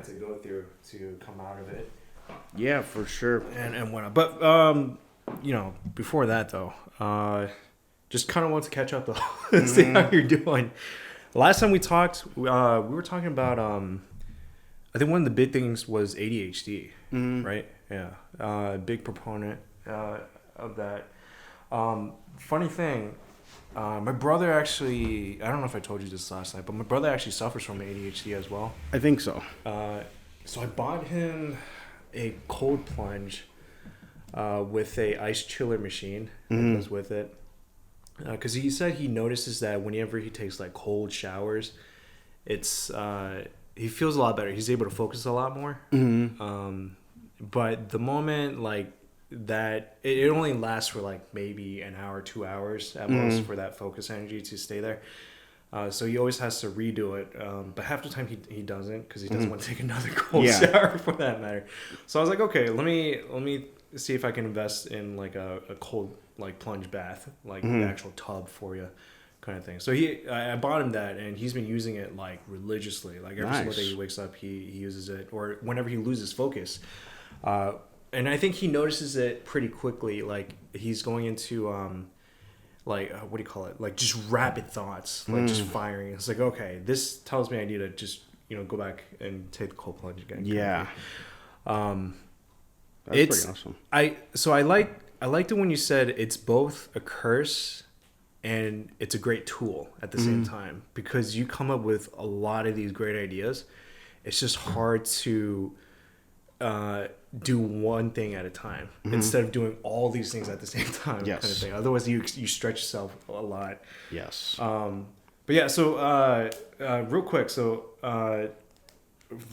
had to go through to come out of it. Yeah, for sure. And whatnot. But before that though, just kind of want to catch up though, see how you're doing. Last time we talked, we were talking about I think one of the big things was ADHD, right? Yeah, big proponent of that. Funny thing, my brother actually, I don't know if I told you this last night, but my brother actually suffers from ADHD as well. I think so. So I bought him a cold plunge with a ice chiller machine that goes with it. Because he said he notices that whenever he takes like cold showers, it's he feels a lot better. He's able to focus a lot more. But the moment like that, it only lasts for like maybe an hour, 2 hours at most for that focus energy to stay there. So he always has to redo it. But half the time he doesn't because he doesn't want to take another cold shower for that matter. So I was like, okay, let me see if I can invest in like a cold like plunge bath, like the actual tub for you kind of thing. So I bought him that and he's been using it like religiously. Like every single day he wakes up, he uses it, or whenever he loses focus. And I think he notices it pretty quickly. Like he's going into what do you call it? Like just rapid thoughts, like just firing. It's like, okay, this tells me I need to just go back and take the cold plunge again. Yeah. That's It's pretty awesome. I liked it when you said it's both a curse and it's a great tool at the same time, because you come up with a lot of these great ideas. It's just hard to do one thing at a time instead of doing all these things at the same time, kind of thing. Otherwise, you stretch yourself a lot. Yes. But yeah, so real quick, so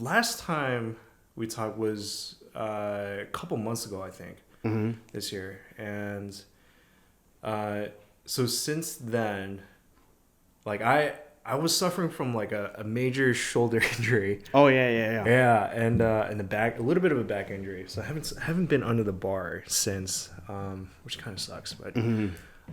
last time we talked was a couple months ago, I think, this year, and so since then, like I was suffering from like a major shoulder injury. Oh yeah. Yeah, and the back, a little bit of a back injury. So I haven't been under the bar since, which kind of sucks. But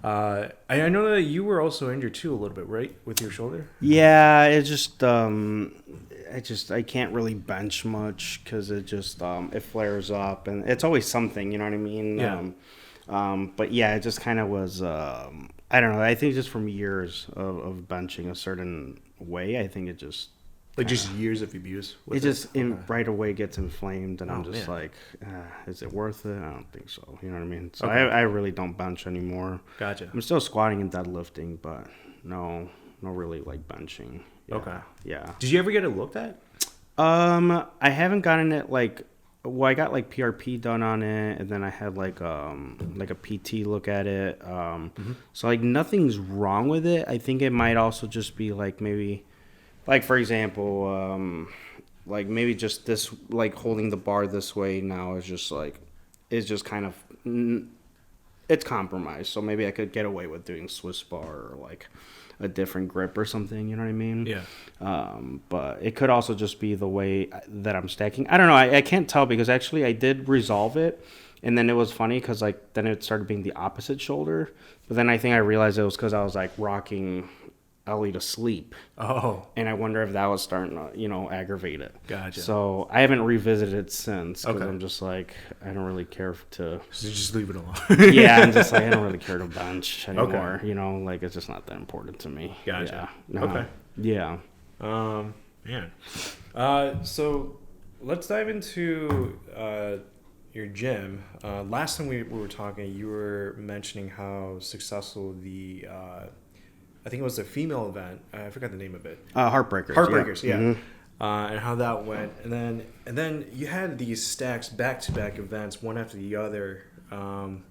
I know that you were also injured too a little bit, right, with your shoulder? Yeah, it just I can't really bench much because it just it flares up and it's always something, you know what I mean? Yeah. But yeah, it just kind of was. I don't know. I think just from years of benching a certain way, I think it just just years of abuse. It just right away gets inflamed, and I'm just like, is it worth it? I don't think so. You know what I mean? So I really don't bench anymore. Gotcha. I'm still squatting and deadlifting, but no really like benching. Yeah. Okay. Yeah. Did you ever get it looked at? I haven't gotten it like. Well, I got like PRP done on it, and then I had like a PT look at it. So like nothing's wrong with it. I think it might also just be like maybe, like for example, like maybe just this, like holding the bar this way now is just kind of, it's compromised. So maybe I could get away with doing Swiss bar or like a different grip or something, you know what I mean? Yeah. But it could also just be the way that I'm stacking. I don't know. I can't tell because actually I did resolve it. And then it was funny because like then it started being the opposite shoulder. But then I think I realized it was because I was like rocking Ellie to sleep. Oh. And I wonder if that was starting to, aggravate it. Gotcha. So I haven't revisited it since because Okay. I'm just like, I don't really care to... So just leave it alone. Yeah, I'm just like, I don't really care to bench anymore. Okay. Like it's just not that important to me. Gotcha. Yeah. Okay. Yeah. Man. So let's dive into your gym. Last time we were talking, you were mentioning how successful the I think it was a female event. I forgot the name of it. Heartbreakers. Heartbreakers, yeah. Mm-hmm. And how that went, and then you had these stacks back-to-back events, one after the other,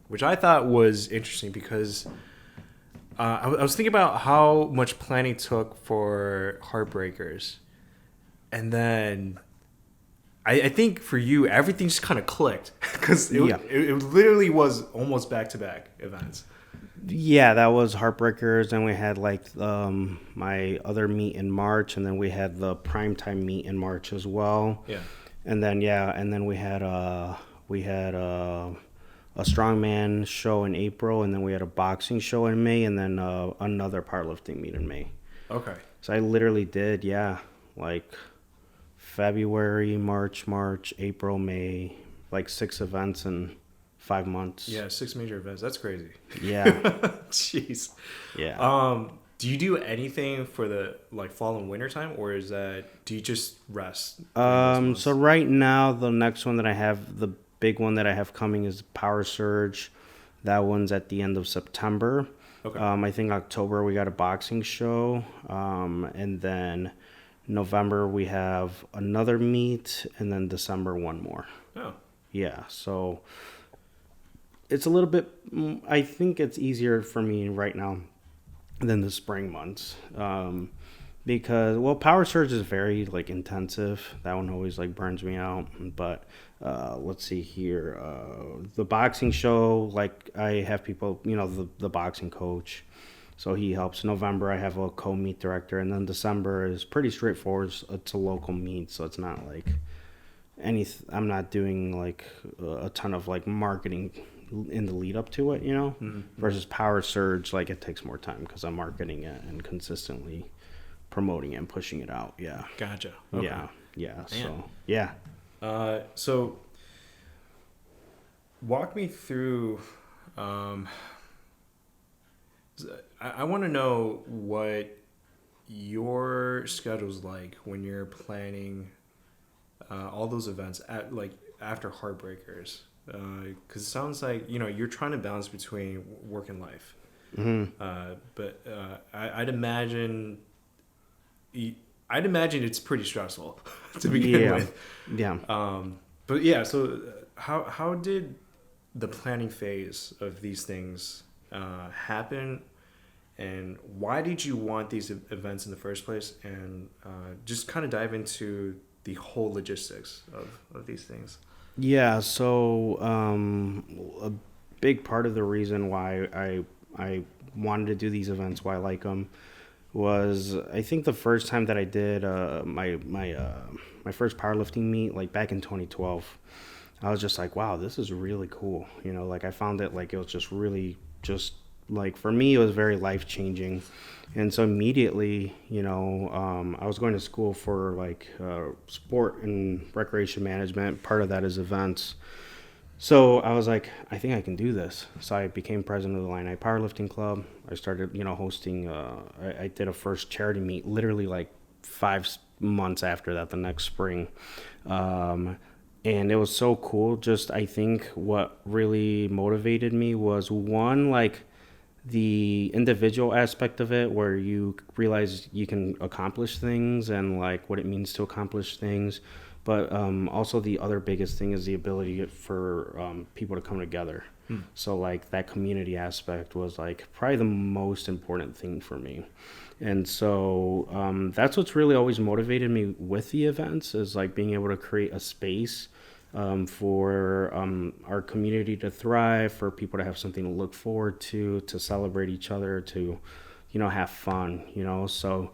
which I thought was interesting because I was thinking about how much planning took for Heartbreakers, and then I think for you everything just kind of clicked because it literally was almost back-to-back events. Yeah, that was Heartbreakers. Then we had like my other meet in March, and then we had the primetime meet in March as well. Yeah. And then we had a strongman show in April, and then we had a boxing show in May, and then another powerlifting meet in May. Okay. So I literally did like February, March, April, May, like 6 events in 5 months. Yeah, 6 major events. That's crazy. Yeah. Jeez. Yeah. Do you do anything for the like fall and winter time, or do you just rest? So right now the next one that I have, the big one that I have coming is Power Surge. That one's at the end of September. Okay. I think October we got a boxing show, and then November we have another meet, and then December one more. Oh. Yeah, so it's a little bit. I think it's easier for me right now than the spring months, because Power Surge is very like intensive. That one always like burns me out. But let's see here, the boxing show, like I have people, the boxing coach, so he helps. November I have a co-meet director, and then December is pretty straightforward. It's a local meet, so it's not like I'm not doing like a ton of like marketing in the lead up to it, versus Power Surge, like it takes more time because I'm marketing it and consistently promoting it and pushing it out. Yeah. Gotcha. Okay. Yeah. Man. So, yeah. So walk me through, I want to know what your schedule's like when you're planning all those events after Heartbreakers. Because it sounds like you're trying to balance between work and life, but I'd imagine it's pretty stressful to begin with. Yeah. But yeah, so how did the planning phase of these things happen, and why did you want these events in the first place? And just kind of dive into the whole logistics of these things. Yeah, so a big part of the reason why I wanted to do these events, why I like them, was I think the first time that I did my first powerlifting meet, like back in 2012, I was just like, wow, this is really cool. Like I found it like it was just really just like for me it was very life-changing. And so immediately, I was going to school for like sport and recreation management. Part of that is events. So I was like, I think I can do this. So I became president of the Illini Powerlifting Club. I started, hosting. I did a first charity meet literally like 5 months after that, the next spring. And it was so cool. Just I think what really motivated me was one, like, the individual aspect of it, where you realize you can accomplish things and like what it means to accomplish things, but also the other biggest thing is the ability for people to come together. So like that community aspect was like probably the most important thing for me. And so that's what's really always motivated me with the events, is like being able to create a space for our community to thrive, for people to have something to look forward to celebrate each other, to have fun, so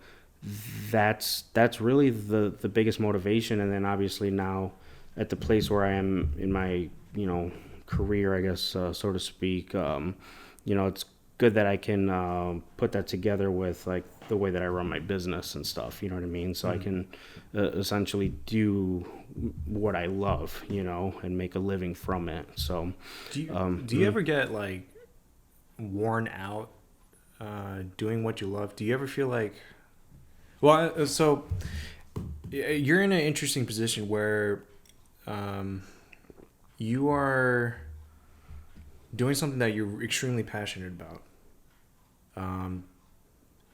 that's really the biggest motivation. And then obviously now at the place where I am in my career, I guess, so to speak, it's good that I can put that together with like the way that I run my business and stuff, you know what I mean? So I can essentially do what I love, and make a living from it. So do you ever get like worn out doing what you love? Do you ever feel like, so you're in an interesting position where you are doing something that you're extremely passionate about.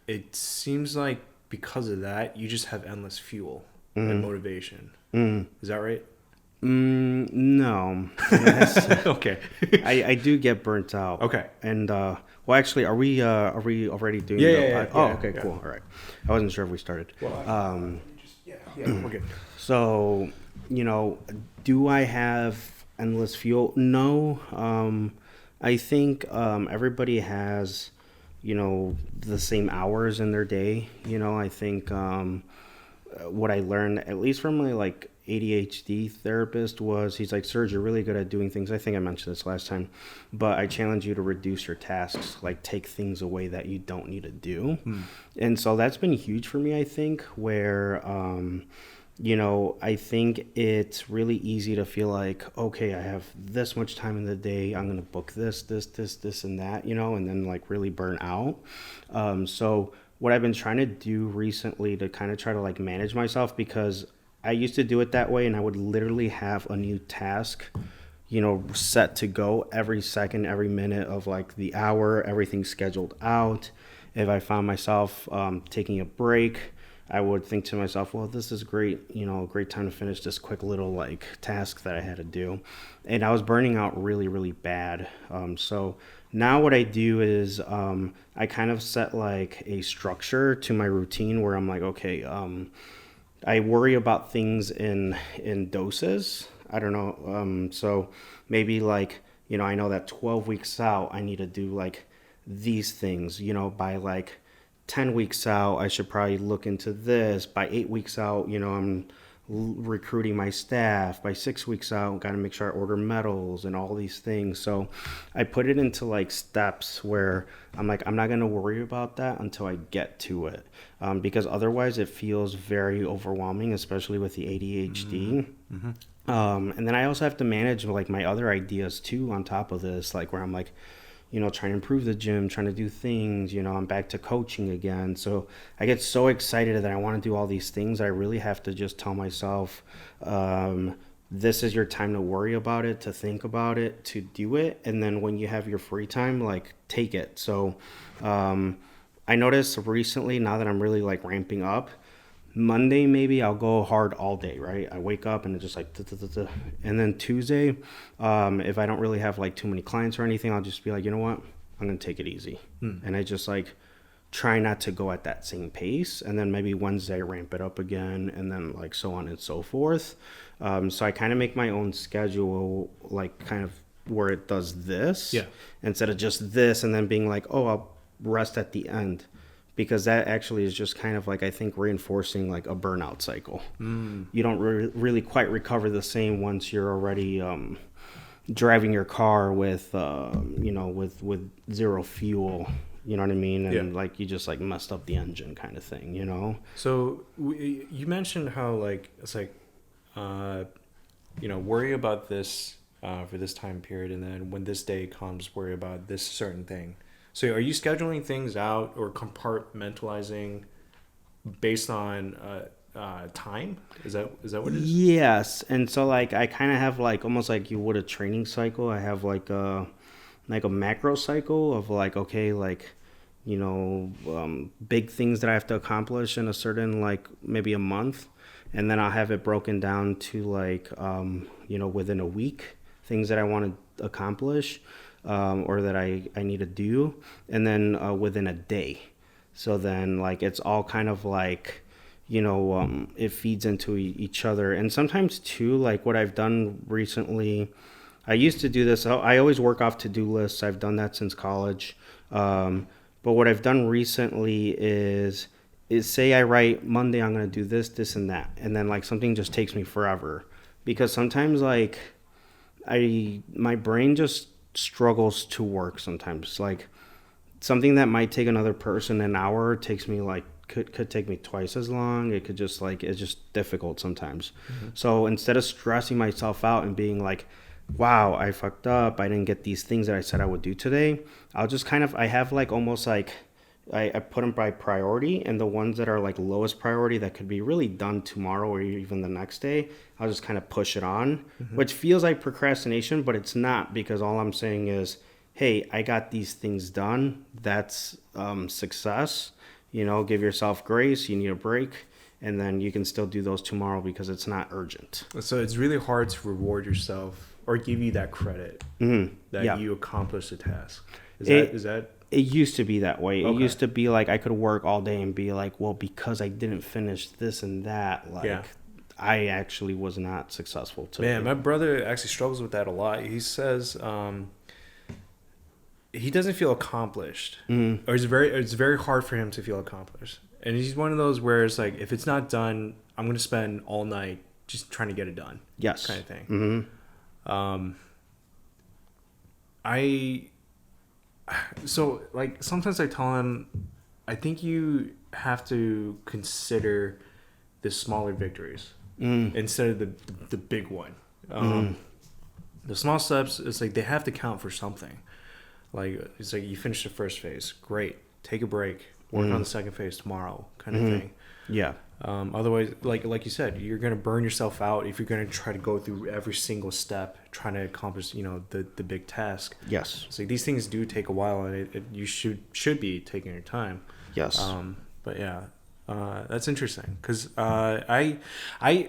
It seems like because of that, you just have endless fuel and motivation. Is that right? No. Okay. I do get burnt out. Okay. And actually, are we already doing? Yeah. Okay, cool. All right. I wasn't sure if we started. Well, we're good. So, do I have endless fuel? No. I think everybody has, the same hours in their day. I think what I learned, at least from my like ADHD therapist, was he's like, Serge, you're really good at doing things. I think I mentioned this last time, but I challenge you to reduce your tasks, like take things away that you don't need to do. And so that's been huge for me, I think, where I think it's really easy to feel like, okay, I have this much time in the day. I'm going to book this, and that, and then like really burn out. So what I've been trying to do recently to kind of try to like manage myself, because I used to do it that way and I would literally have a new task, set to go every second, every minute of like the hour, everything scheduled out. If I found myself taking a break, I would think to myself, well, this is great, a great time to finish this quick little like task that I had to do. And I was burning out really, really bad. So now what I do is I kind of set like a structure to my routine where I'm like, okay, I worry about things in doses. I don't know. So maybe like, I know that 12 weeks out, I need to do like these things, by like 10 weeks out, I should probably look into this. By 8 weeks out, I'm recruiting my staff. By 6 weeks out, got to make sure I order medals and all these things. So I put it into like steps where I'm like, I'm not going to worry about that until I get to it. Because otherwise it feels very overwhelming, especially with the ADHD. And then I also have to manage like my other ideas too on top of this, like where I'm like, trying to improve the gym, trying to do things, I'm back to coaching again. So I get so excited that I want to do all these things. I really have to just tell myself, this is your time to worry about it, to think about it, to do it. And then when you have your free time, like take it. So I noticed recently, now that I'm really like ramping up, Monday maybe I'll go hard all day, right? I wake up and it's just like and then Tuesday, if I don't really have like too many clients or anything, I'll just be like, you know what, I'm gonna take it easy. And I just like try not to go at that same pace. And then maybe Wednesday ramp it up again, and then like so on and so forth. So I kind of make my own schedule, like kind of where it does this instead of just this and then being like, oh, I'll rest at the end. Because that actually is just kind of like, I think, reinforcing like a burnout cycle. You don't really quite recover the same once you're already driving your car with, with zero fuel. You know what I mean? And like you just like messed up the engine kind of thing, So you mentioned how like it's like, worry about this for this time period, and then when this day comes, worry about this certain thing. So are you scheduling things out or compartmentalizing based on time? Is that what it is? Yes. And so like I kind of have like almost like you would a training cycle. I have like a macro cycle of like, okay, like, big things that I have to accomplish in a certain like maybe a month. And then I'll have it broken down to like, within a week, things that I want to accomplish. Or that I need to do, and then within a day. So then like it's all kind of like, it feeds into each other. And sometimes too, like what I've done recently, I used to do this. I always work off to-do lists. I've done that since college. But what I've done recently is say I write Monday, I'm going to do this, and that. And then like something just takes me forever, because sometimes like my brain just struggles to work sometimes. Like something that might take another person an hour takes me like could take me twice as long. It could just like, it's just difficult sometimes. So instead of stressing myself out and being like, wow, I fucked up, I didn't get these things that I said I would do today, I'll just kind of, I have like almost like I put them by priority, and the ones that are like lowest priority that could be really done tomorrow or even the next day, I'll just kind of push it on, which feels like procrastination, but it's not, because all I'm saying is, hey, I got these things done. That's success. Give yourself grace. You need a break, and then you can still do those tomorrow because it's not urgent. So it's really hard to reward yourself or give you that credit that you accomplished a task. Is that? It used to be that way. Okay. It used to be like I could work all day and be like, well, because I didn't finish this and that, like I actually was not successful today. Man, my brother actually struggles with that a lot. He says he doesn't feel accomplished, or it's very hard for him to feel accomplished. And he's one of those where it's like, if it's not done, I'm going to spend all night just trying to get it done. Yes, kind of thing. So like sometimes I tell him, I think you have to consider the smaller victories. instead of the big one. The small steps, it's like they have to count for something. Like it's like you finish the first phase, great. Take a break, work on the second phase tomorrow, kind of thing. Yeah. Otherwise, like you said, you're gonna burn yourself out if you're gonna try to go through every single step trying to accomplish, the big task. Yes. So like, these things do take a while, and you should be taking your time. Yes. But yeah, that's interesting because I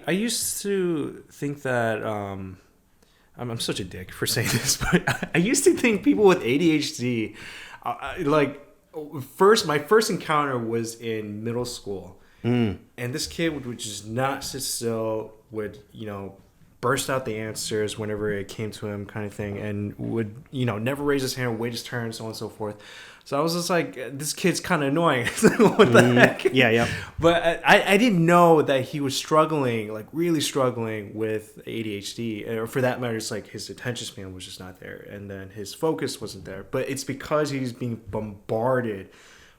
used to think that I'm such a dick for saying this, but I used to think people with ADHD, my first encounter was in middle school. And this kid would just not sit still, would, burst out the answers whenever it came to him kind of thing, and would, never raise his hand, wait his turn, so on and so forth. So I was just like, this kid's kind of annoying. What the heck? Yeah. But I didn't know that he was struggling, like really struggling with ADHD. Or for that matter, it's like his attention span was just not there. And then his focus wasn't there. But it's because he's being bombarded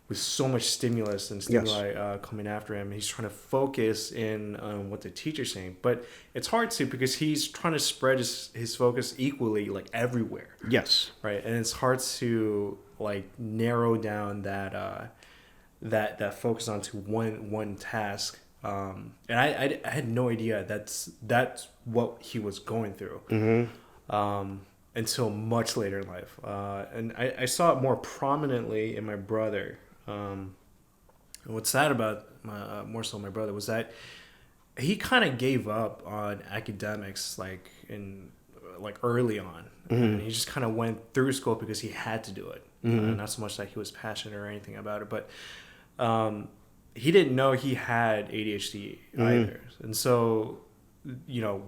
with so much stimulus and stimuli coming after him. He's trying to focus in on what the teacher's saying. But it's hard to because he's trying to spread his focus equally, like everywhere. Yes. Right. And it's hard to like narrow down that focus onto one task. And I had no idea that's what he was going through. Until much later in life. And I saw it more prominently in my brother. And what's sad about more so my brother was that he kind of gave up on academics like early on. And he just kind of went through school because he had to do it. Not so much that he was passionate or anything about it, but he didn't know he had ADHD either. And so,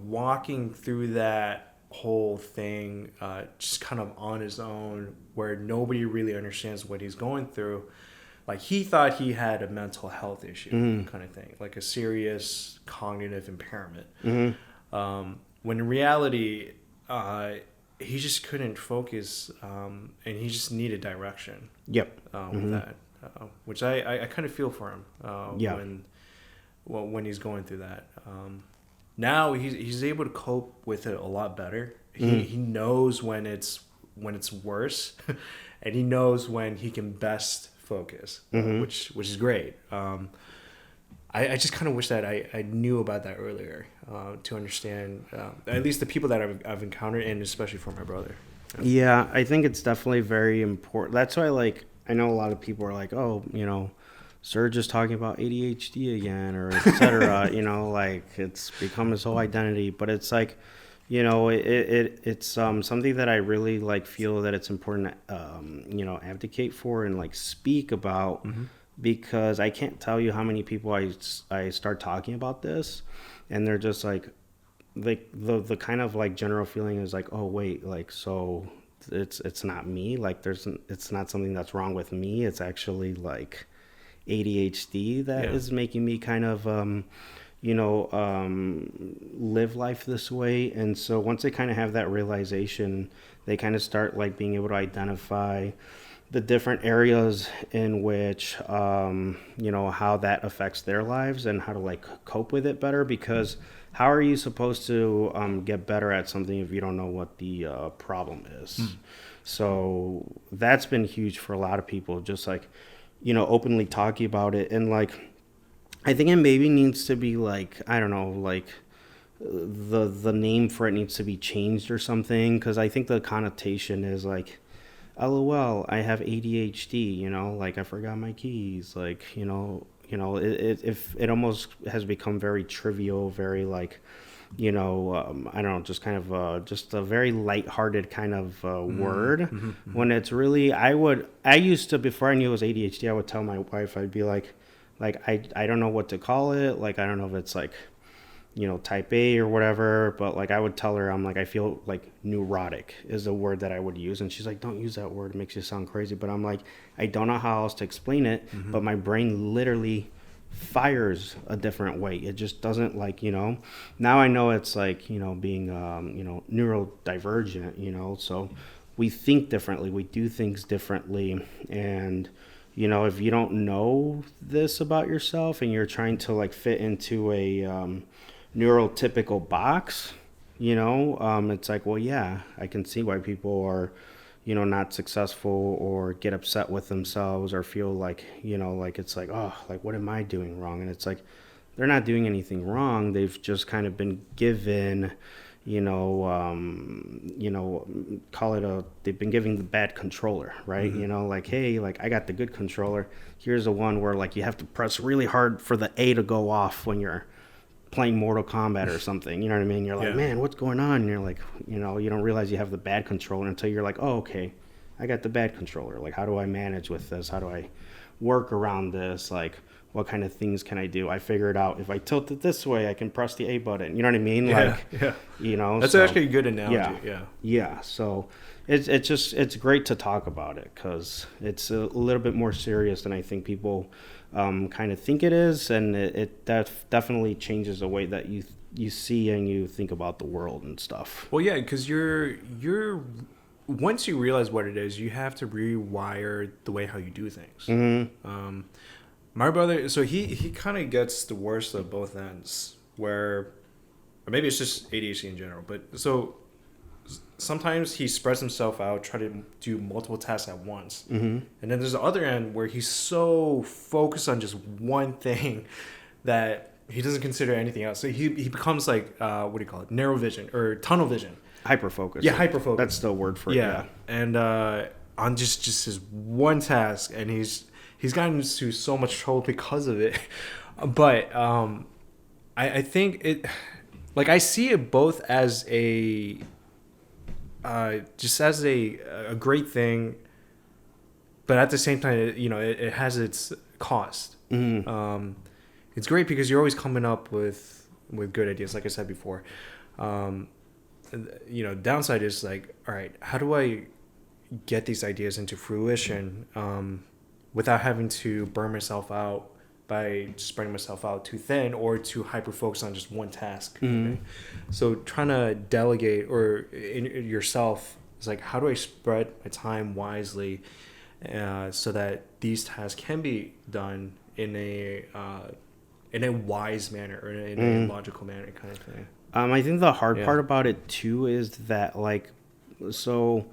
walking through that whole thing just kind of on his own, where nobody really understands what he's going through. Like he thought he had a mental health issue kind of thing, like a serious cognitive impairment. When in reality, he just couldn't focus, and he just needed direction. Yep. With that, which I kind of feel for him. When he's going through that. Now he's able to cope with it a lot better. He knows when it's worse, and he knows when he can best focus, which is great. I just kind of wish that I knew about that earlier to understand at least the people that I've encountered, and especially for my brother. Yeah, I think it's definitely very important. That's why, I know a lot of people are like, oh, Serge is talking about ADHD again, or et cetera. It's become his whole identity. But it's like, it's something that I really feel that it's important to advocate for and speak about, because I can't tell you how many people I start talking about this, and they're just the kind of general feeling is oh wait, so it's not me, it's not something that's wrong with me, it's actually ADHD that is making me kind of live life this way. And so once they kind of have that realization, they kind of start being able to identify the different areas in which how that affects their lives and how to cope with it better, because how are you supposed to get better at something if you don't know what the problem is? So that's been huge for a lot of people, just openly talking about it. And I think it maybe needs to be I don't know, the name for it needs to be changed or something, because I think the connotation is LOL, I have ADHD, I forgot my keys, it almost has become very trivial, very I don't know, just kind of just a very lighthearted kind of word, when it's really, I used to, before I knew it was ADHD, I would tell my wife, I'd be I don't know what to call it, I don't know if it's type A or whatever, but I would tell her, I feel neurotic is a word that I would use, and she's don't use that word, it makes you sound crazy. But I'm I don't know how else to explain it, but my brain literally fires a different way. It just doesn't now I know it's being neurodivergent, so we think differently, we do things differently. And if you don't know this about yourself and you're trying to fit into a neurotypical box, it's like, well, yeah, I can see why people are, not successful or get upset with themselves or feel like, like it's like, oh, like, what am I doing wrong? And it's like, they're not doing anything wrong. They've just kind of been given, they've been giving the bad controller, right? Like, hey, like, I got the good controller. Here's the one where, like, you have to press really hard for the A to go off when you're playing Mortal Kombat or something. You know what I mean? You're like, man, what's going on? And you're like, you don't realize you have the bad controller until you're like, oh, okay, I got the bad controller. Like, how do I manage with this? How do I work around this? Like, what kind of things can I do? I figured out if I tilt it this way, I can press the A button. You know what I mean? That's actually a good analogy. Yeah. So it's great to talk about it because it's a little bit more serious than I think people kind of think it is, and it definitely changes the way that you see and you think about the world and stuff. Well, yeah, because you're once you realize what it is, you have to rewire the way how you do things. Mm-hmm. My brother, so he kind of gets the worst of both ends, or maybe it's just ADHD in general. But so sometimes he spreads himself out, try to do multiple tasks at once, and then there's the other end where he's so focused on just one thing that he doesn't consider anything else. So he becomes like what do you call it? Narrow vision or tunnel vision. Hyperfocus. Yeah, hyperfocus. That's the word for it. Yeah. And on just his one task, and he's gotten into so much trouble because of it. But I think it, like, I see it both as a just as a great thing, but at the same time, it has its cost. Mm-hmm. It's great because you're always coming up with good ideas, like I said before. Downside is like, all right, how do I get these ideas into fruition without having to burn myself out by spreading myself out too thin or to hyper focus on just one task. Mm-hmm. Okay? So trying to delegate or in yourself is like, how do I spread my time wisely so that these tasks can be done in a wise manner or in a logical manner kind of thing. I think the hard part about it too is that, like, so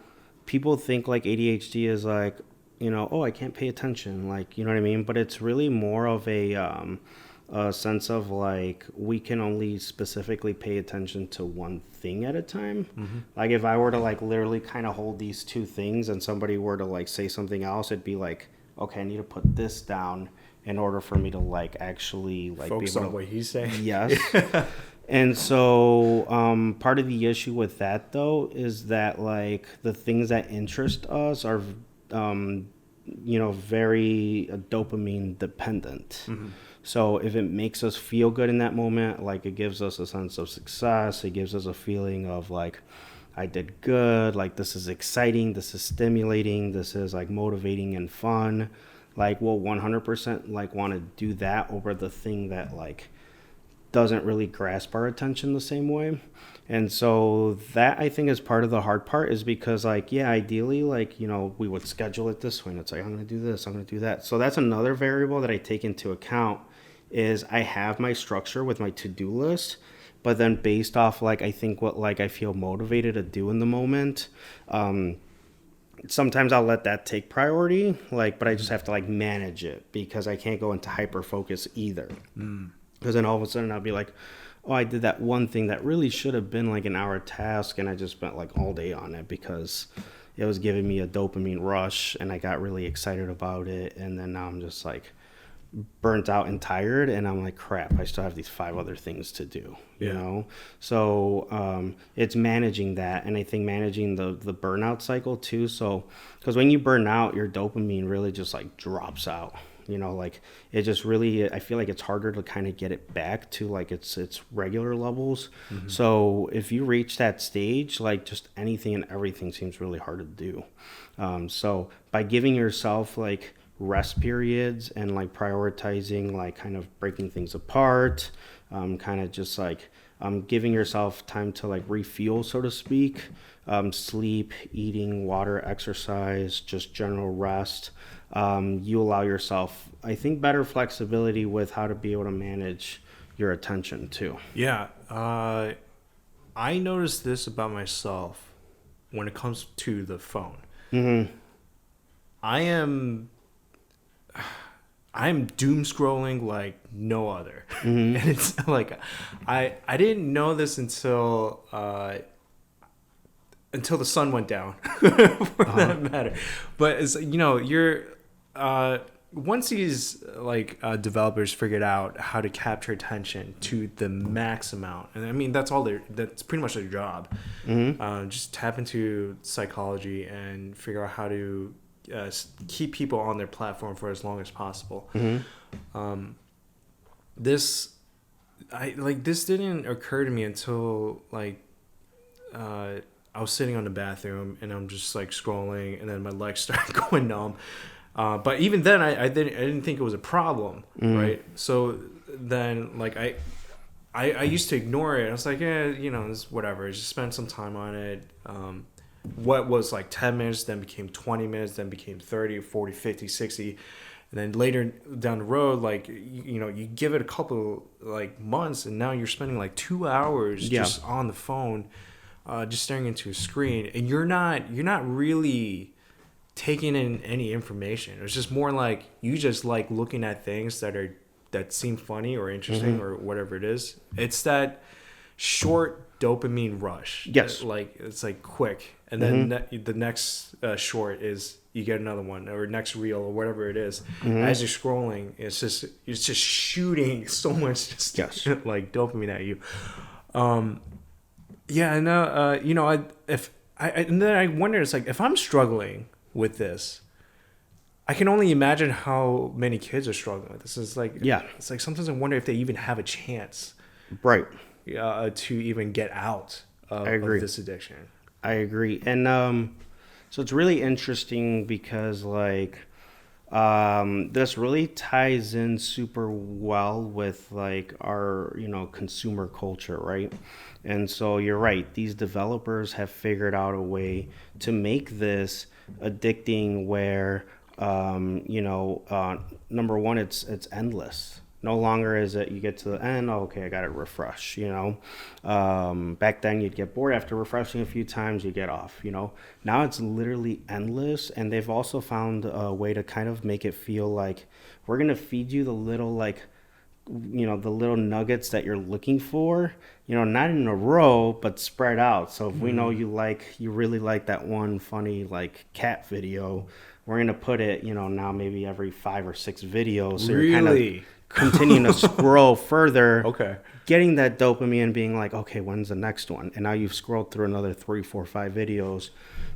people think like ADHD is like, I can't pay attention, like, you know what I mean? But it's really more of a sense of like, we can only specifically pay attention to one thing at a time. Mm-hmm. Like, if I were to like literally kind of hold these two things and somebody were to like say something else, it'd be like, okay, I need to put this down in order for me to like actually like focus be able on to, what he's saying. Yes. And so part of the issue with that though is that like the things that interest us are very dopamine dependent. Mm-hmm. So if it makes us feel good in that moment, like it gives us a sense of success, it gives us a feeling of like, I did good, like this is exciting, this is stimulating, this is like motivating and fun, like we'll 100% like want to do that over the thing that like doesn't really grasp our attention the same way. And so that I think is part of the hard part, is because like, yeah, ideally, like, we would schedule it this way and it's like, I'm going to do this, I'm going to do that. So that's another variable that I take into account, is I have my structure with my to-do list, but then based off like, I think what like I feel motivated to do in the moment, sometimes I'll let that take priority, like, but I just have to like manage it because I can't go into hyper focus either. Because then all of a sudden I'll be like, oh, I did that one thing that really should have been like an hour task, and I just spent like all day on it because it was giving me a dopamine rush and I got really excited about it. And then now I'm just like burnt out and tired, and I'm like, crap, I still have these 5 other things to do, you know? So it's managing that, and I think managing the burnout cycle too. So because when you burn out, your dopamine really just like drops out. Like it just really, I feel like it's harder to kind of get it back to like its regular levels. Mm-hmm. So if you reach that stage, like just anything and everything seems really hard to do. So by giving yourself like rest periods and like prioritizing, like kind of breaking things apart, kind of just like giving yourself time to like refuel, so to speak, sleep, eating, water, exercise, just general rest. You allow yourself, I think, better flexibility with how to be able to manage your attention too. Yeah. I noticed this about myself when it comes to the phone. Mm-hmm. I am doom scrolling like no other. Mm-hmm. And it's like I didn't know this until the sun went down for that matter. But it's, you're once these developers figured out how to capture attention to the max amount, and I mean that's pretty much their job. Mm-hmm. Just tap into psychology and figure out how to keep people on their platform for as long as possible. Mm-hmm. This didn't occur to me until I was sitting on the bathroom and I'm just like scrolling, and then my legs started going numb. But even then, I didn't think it was a problem, right? So then, I used to ignore it. I was like, it's whatever. Just spend some time on it. What was like 10 minutes then became 20 minutes, then became 30, 40, 50, 60. And then later down the road, you give it a couple months, and now you're spending 2 hours just on the phone, just staring into a screen, and you're not really taking in any information. It's just more like you just like looking at things that seem funny or interesting or whatever it is. It's that short dopamine rush. Yes. It's quick, and then the next short is you get another one, or next reel, or whatever it is. As you're scrolling, it's just shooting so much dopamine at you. Yeah, and and then I wonder, it's like if I'm struggling with this, I can only imagine how many kids are struggling with this. It's like sometimes I wonder if they even have a chance, Right. To even get out of this addiction. I agree. And so it's really interesting because this really ties in super well with our consumer culture, right? And so you're right, these developers have figured out a way to make this addicting where number one, it's endless. No longer is it you get to the end, okay, I got to refresh, back then you'd get bored after refreshing a few times, you get off, now it's literally endless. And they've also found a way to kind of make it feel like we're going to feed you the little the little nuggets that you're looking for, not in a row, but spread out. So if we know you really like that one funny cat video, we're going to put it, now maybe every 5 or 6 videos. So you're kind of continuing to scroll further, getting that dopamine, being like, okay, when's the next one? And now you've scrolled through another 3, 4, 5 videos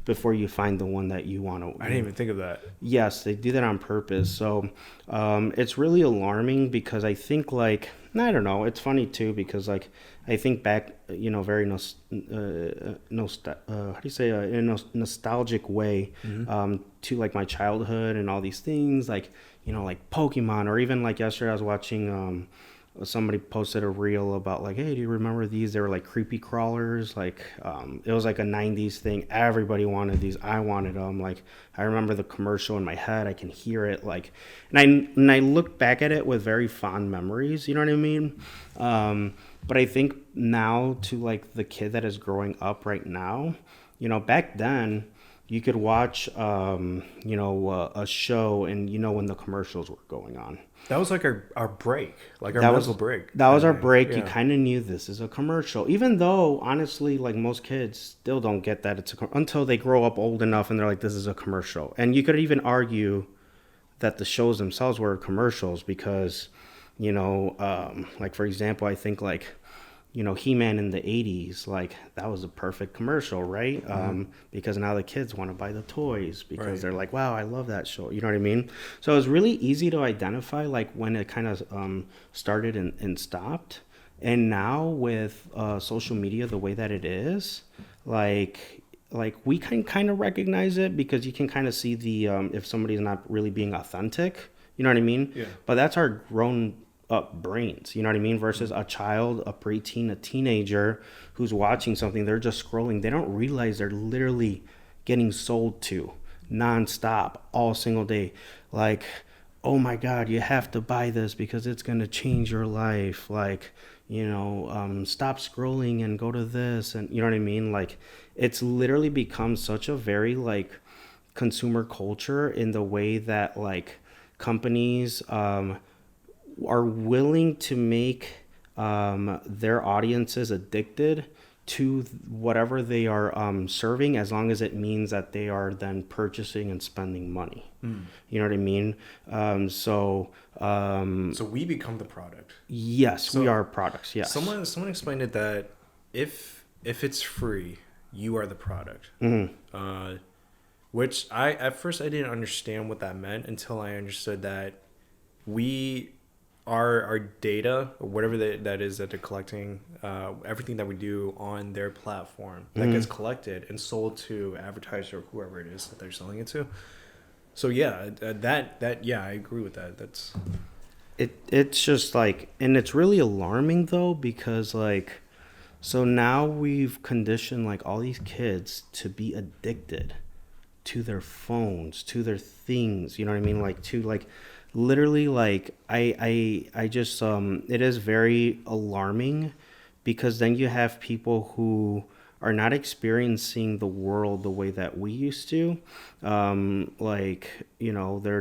before you find the one that you want to. I didn't even think of that. Yes, they do that on purpose. So it's really alarming because I think I don't know, it's funny too because I think back, very in a nostalgic way to my childhood and all these things like Pokemon, or even yesterday I was watching somebody posted a reel about hey, do you remember these? They were creepy crawlers. It was a 90s thing. Everybody wanted these. I wanted them. I remember the commercial in my head. I can hear it. And I look back at it with very fond memories. You know what I mean? But I think now to the kid that is growing up right now, back then you could watch a show and when the commercials were going on. That was our break, our mental break. That was our break. Yeah. You kind of knew this is a commercial, even though honestly, most kids still don't get that it's until they grow up old enough and they're like, this is a commercial. And you could even argue that the shows themselves were commercials because, for example, I think He-Man in the 80s, that was a perfect commercial, right? Because now the kids want to buy the toys because they're like, wow, I love that show. You know what I mean? So it was really easy to identify when it kind of started and stopped. And now with social media the way that it is, we can kind of recognize it because you can kind of see the if somebody's not really being authentic. You know what I mean? Yeah. But that's our grown up brains, you know what I mean, versus a child, a preteen, a teenager who's watching something, they're just scrolling, they don't realize they're literally getting sold to nonstop all single day. oh my God, you have to buy this because it's going to change your life. Like, stop scrolling and go to this. And you know what I mean? Like, it's literally become such a very like consumer culture in the way that like companies are willing to make their audiences addicted to whatever they are serving, as long as it means that they are then purchasing and spending money. You know what I mean? So we become the product. Yes, we are products. Yes. Someone explained it that if it's free, you are the product. Which at first I didn't understand what that meant until I understood that we our data, or whatever that is that they're collecting, everything that we do on their platform that gets collected and sold to advertiser or whoever it is that they're selling it to. So yeah, I agree with that. That's it's just like, and it's really alarming though, because like, so now we've conditioned like all these kids to be addicted to their phones, to their things, you know what I mean? Like to like literally like I just it is very alarming, because then you have people who are not experiencing the world the way that we used to. They're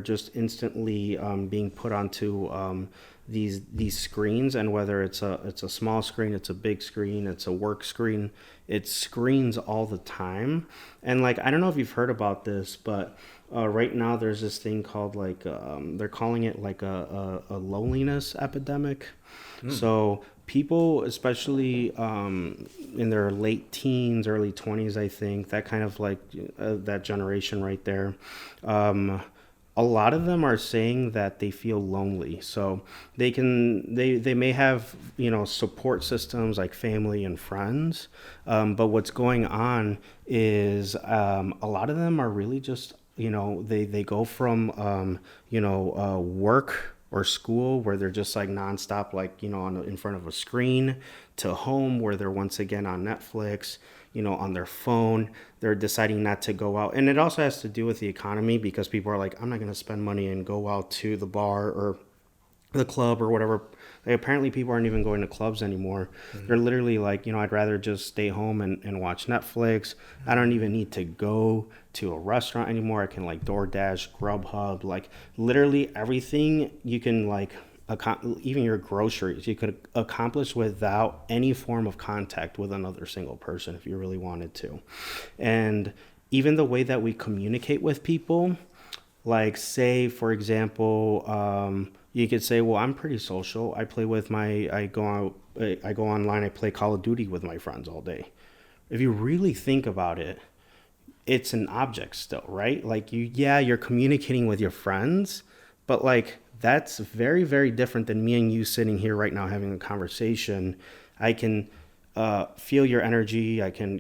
just instantly being put onto these screens, and whether it's a small screen, it's a big screen, it's a work screen, it screens all the time. And like, I don't know if you've heard about this, but right now there's this thing called like they're calling it like a loneliness epidemic. So people, especially in their late teens, early 20s, I think, that kind of like that generation right there, a lot of them are saying that they feel lonely. So they may have, support systems like family and friends, but what's going on is a lot of them are really just, they go from work or school, where they're just like nonstop, like, in front of a screen, to home, where they're once again on Netflix, on their phone. They're deciding not to go out. And it also has to do with the economy, because people are like, I'm not going to spend money and go out to the bar or the club or whatever. Like, apparently people aren't even going to clubs anymore. They're literally like, I'd rather just stay home and watch Netflix. I don't even need to go to a restaurant anymore. I can like DoorDash, Grubhub, like literally everything you can like, even your groceries, you could accomplish without any form of contact with another single person if you really wanted to. And even the way that we communicate with people, like say, for example, you could say, well, I'm pretty social. I go online, I play Call of Duty with my friends all day. If you really think about it, it's an object still, right? Like you're communicating with your friends, but like that's very, very different than me and you sitting here right now having a conversation. I can feel your energy. I can,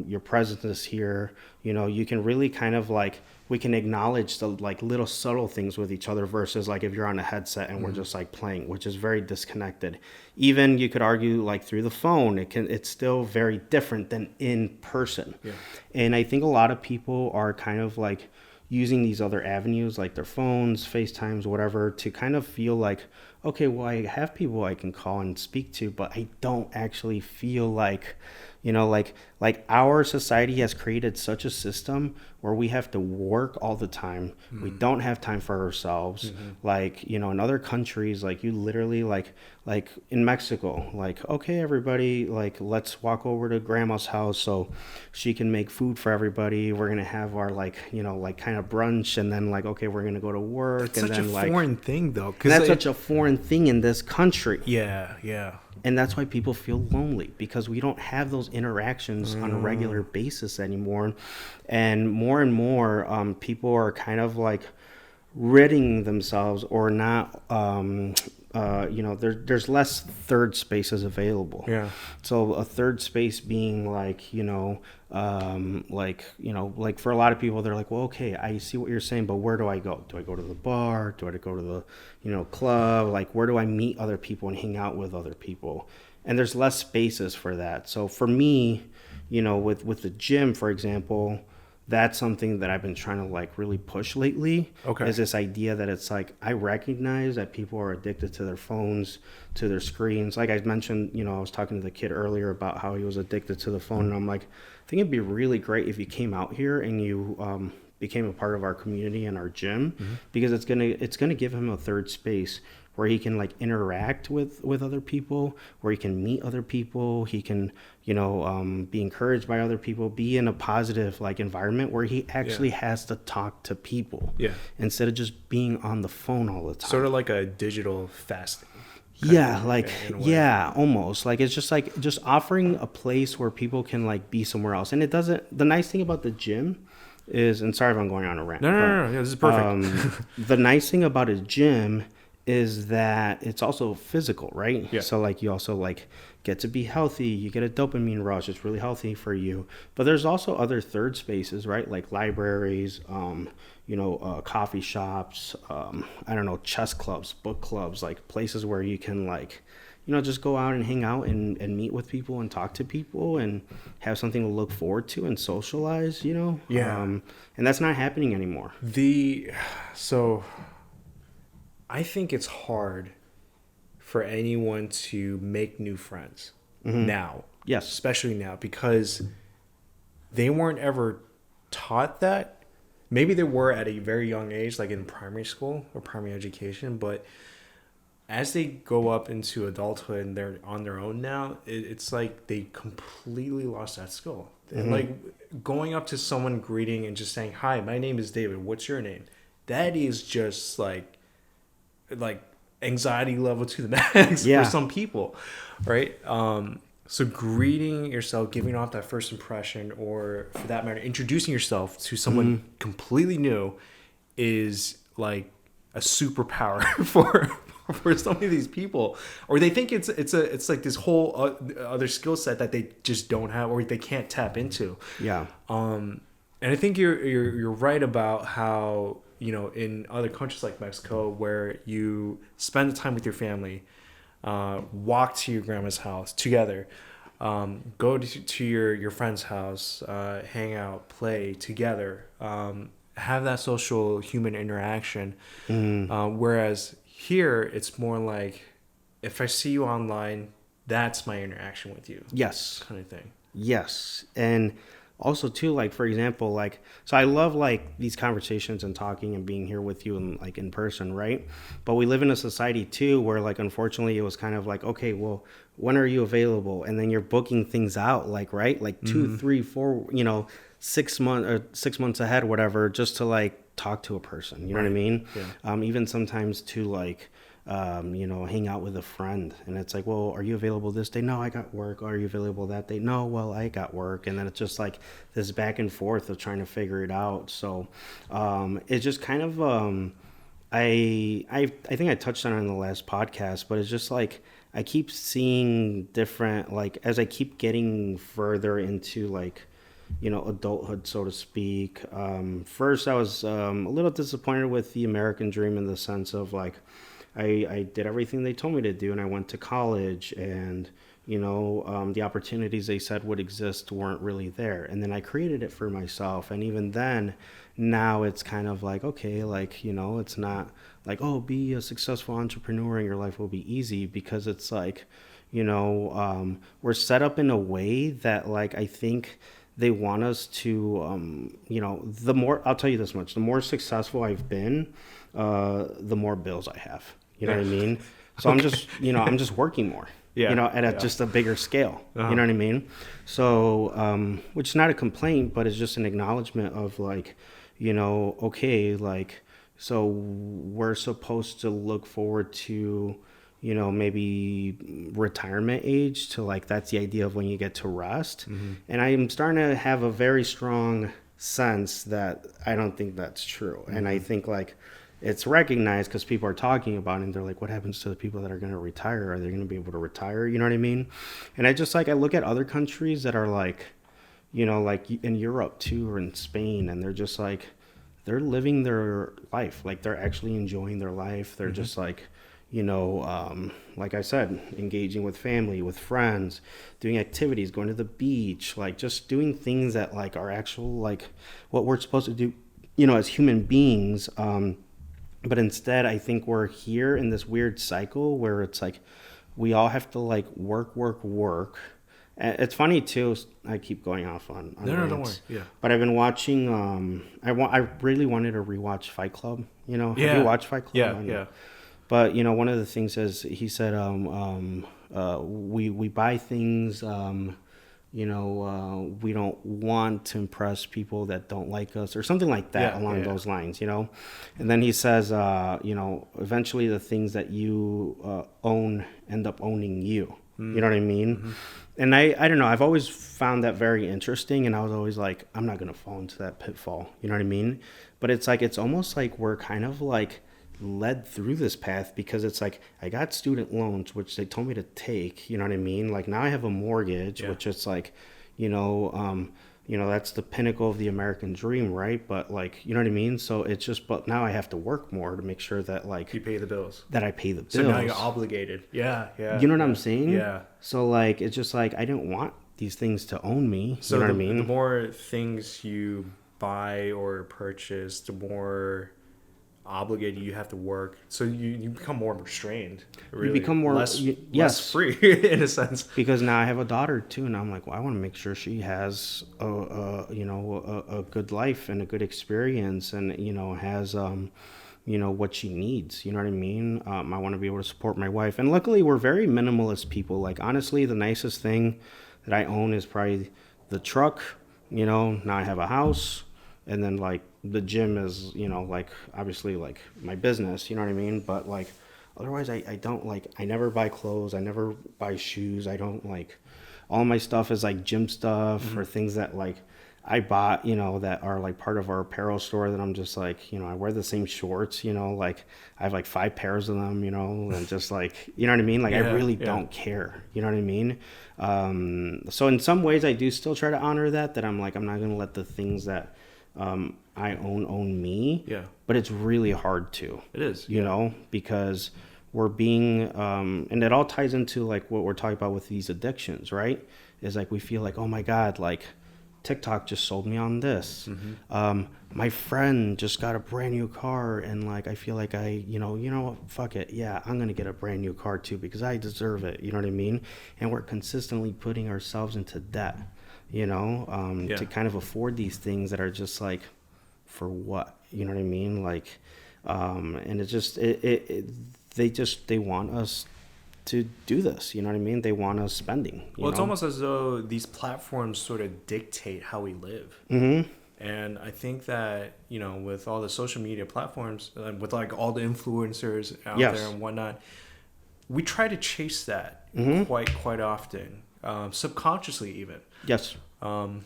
your presence is here. You can really kind of like, we can acknowledge the like little subtle things with each other, versus like if you're on a headset and we're just like playing, which is very disconnected. Even you could argue like through the phone, it's still very different than in person. Yeah. And I think a lot of people are kind of like using these other avenues like their phones, FaceTimes, whatever, to kind of feel like, okay, well, I have people I can call and speak to, but I don't actually feel like, like our society has created such a system where we have to work all the time. We don't have time for ourselves. Like, in other countries, like you literally like in Mexico, like, okay, everybody, like, let's walk over to grandma's house so she can make food for everybody. We're going to have our like kind of brunch, and then like, okay, we're going to go to work. That's such a foreign thing though. That's such a foreign thing in this country. Yeah. And that's why people feel lonely, because we don't have those interactions on a regular basis anymore. And more people are kind of like ridding themselves, or not, there's less third spaces available. Yeah. So a third space being like, like for a lot of people, they're like, well, okay, I see what you're saying, but where do I go? Do I go to the bar? Do I go to the, club? Like, where do I meet other people and hang out with other people? And there's less spaces for that. So for me, with the gym, for example, that's something that I've been trying to like really push lately. Okay. Is this idea that it's like, I recognize that people are addicted to their phones, to their screens. Like I mentioned, I was talking to the kid earlier about how he was addicted to the phone. And I'm like, I think it'd be really great if you came out here and you became a part of our community and our gym, because it's gonna give him a third space where he can like interact with other people, where he can meet other people, he can be encouraged by other people, be in a positive like environment where he actually has to talk to people, instead of just being on the phone all the time. Sort of like a digital fasting. Almost like it's just offering a place where people can like be somewhere else. And the nice thing about the gym is, and sorry if I'm going on a rant. No, this is perfect. The nice thing about a gym is that it's also physical, right? Yeah. So like you also like get to be healthy, you get a dopamine rush, it's really healthy for you. But there's also other third spaces, right? Like libraries, coffee shops, chess clubs, book clubs, like places where you can like, just go out and hang out and meet with people and talk to people and have something to look forward to and socialize, Yeah. And that's not happening anymore. So I think it's hard for anyone to make new friends now. Yes. Especially now, because they weren't ever taught that. Maybe they were at a very young age, like in primary school or primary education, but as they go up into adulthood and they're on their own now, it's like they completely lost that skill. And like going up to someone, greeting and just saying, "Hi, my name is David. What's your name?" That is just like anxiety level to the max for some people, right? So greeting yourself, giving off that first impression, or for that matter, introducing yourself to someone completely new, is like a superpower for some of these people, or they think it's like this whole other skill set that they just don't have or they can't tap into. And I think you're right about how, in other countries like Mexico, where you spend the time with your family, walk to your grandma's house together, go to your friend's house, hang out, play together, have that social human interaction. Whereas here, it's more like, if I see you online, that's my interaction with you. Yes. Kind of thing. Yes. And also too, like, for example, like, so I love like these conversations and talking and being here with you and like in person, right? But we live in a society too where like, unfortunately, it was kind of like, okay, well, when are you available? And then you're booking things out, like, right? Like 2, 3, 4, 6 months or 6 months ahead, whatever, just to like talk to a person, you know what I mean? Even sometimes to like, hang out with a friend, and it's like, well, are you available this day? No, I got work. Are you available that day? No, well, I got work. And then it's just like this back and forth of trying to figure it out. So it's just kind of I think I touched on it in the last podcast, but it's just like I keep seeing different, like, as I keep getting further into like, adulthood, so to speak. First I was a little disappointed with the American dream, in the sense of like, I did everything they told me to do, and I went to college, and the opportunities they said would exist weren't really there. And then I created it for myself, and even then, now it's kind of like, okay, like, it's not like, oh, be a successful entrepreneur and your life will be easy, because it's like, we're set up in a way that, like, I think they want us to, the more, I'll tell you this much, the more successful I've been, the more bills I have. You know what I mean? So I'm just, I'm just working more, at just a bigger scale. You know what I mean? So, which is not a complaint, but it's just an acknowledgement of like, okay, like, so we're supposed to look forward to, maybe retirement age, to like, that's the idea of when you get to rest. And I'm starting to have a very strong sense that I don't think that's true. And I think like, it's recognized because people are talking about it, and they're like, what happens to the people that are going to retire? Are they going to be able to retire? You know what I mean? And I just like, I look at other countries that are like, like in Europe too, or in Spain, and they're just like, they're living their life. Like, they're actually enjoying their life. They're just like, like I said, engaging with family, with friends, doing activities, going to the beach, like just doing things that like are actual, like what we're supposed to do, as human beings. But instead, I think we're here in this weird cycle where it's like we all have to like work, work, work. It's funny too. I keep going off on no, don't worry. Yeah, but I've been watching. I really wanted to rewatch Fight Club. Have you watched Fight Club? Yeah. But one of the things is he said, we buy things. We don't want to impress people that don't like us or something like that along those lines. And then he says, eventually the things that you own end up owning you. You know what I mean? Mm-hmm. And I don't know. I've always found that very interesting, and I was always like, I'm not gonna fall into that pitfall. You know what I mean? But it's like it's almost like we're kind of like led through this path because it's like I got student loans which they told me to take, you know what I mean? Like now I have a mortgage, which is like, that's the pinnacle of the American dream, right? But like, you know what I mean? So it's just, but now I have to work more to make sure that like you pay the bills. That I pay the bills. So now you're obligated. Yeah. You know what I'm saying? Yeah. So like it's just like I didn't want these things to own me. So you know what I mean? The more things you buy or purchase, the more obligated you have to work, so you become more restrained, really. You become more less free in a sense, because now I have a daughter too, and I'm like, well, I want to make sure she has a good life and a good experience, and has what she needs, you know what I mean? I want to be able to support my wife, and luckily we're very minimalist people. Like honestly, the nicest thing that I own is probably the truck. Now I have a house, and then like the gym is, like obviously like my business, you know what I mean? But like otherwise I don't like, I never buy clothes, I never buy shoes, I don't like, all my stuff is like gym stuff or things that like I bought, that are like part of our apparel store that I'm just like, I wear the same shorts, like I have like 5 pairs of them, and just like, you know what I mean? Like I really don't care, you know what I mean? So in some ways I do still try to honor that I'm like, I'm not going to let the things that I own me. Yeah. But it's really hard to. It is. Because we're being, and it all ties into like what we're talking about with these addictions, right? Is like we feel like, oh my God, like TikTok just sold me on this. Mm-hmm. My friend just got a brand new car, and like I feel like I, what, fuck it, yeah, I'm gonna get a brand new car too because I deserve it. You know what I mean? And we're consistently putting ourselves into debt. To kind of afford these things that are just like, for what, you know what I mean? Like, and it's just, they want us to do this, you know what I mean? They want us spending. Well, it's almost as though these platforms sort of dictate how we live. Mm-hmm. And I think that, with all the social media platforms, with like all the influencers out there and whatnot, we try to chase that quite often. Subconsciously even. Yes. We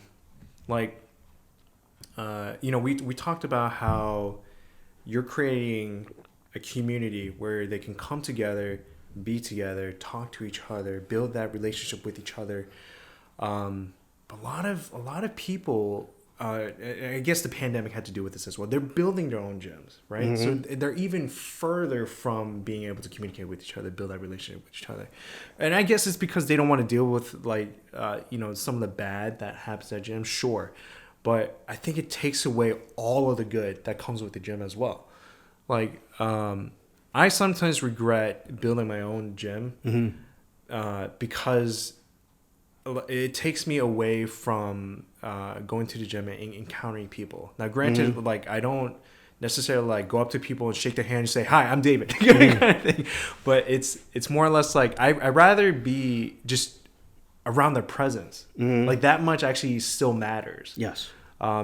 talked about how you're creating a community where they can come together, be together, talk to each other, build that relationship with each other. A lot of people, I guess the pandemic had to do with this as well. They're building their own gyms, right? Mm-hmm. So they're even further from being able to communicate with each other, build that relationship with each other. And I guess it's because they don't want to deal with like, some of the bad that happens at gyms, sure. But I think it takes away all of the good that comes with the gym as well. Like, I sometimes regret building my own gym because it takes me away from going to the gym and encountering people. Now, granted, like I don't necessarily like go up to people and shake their hand and say, "Hi, I'm David," kind of thing. But it's more or less like I'd rather be just around their presence. Like that much actually still matters. Yes.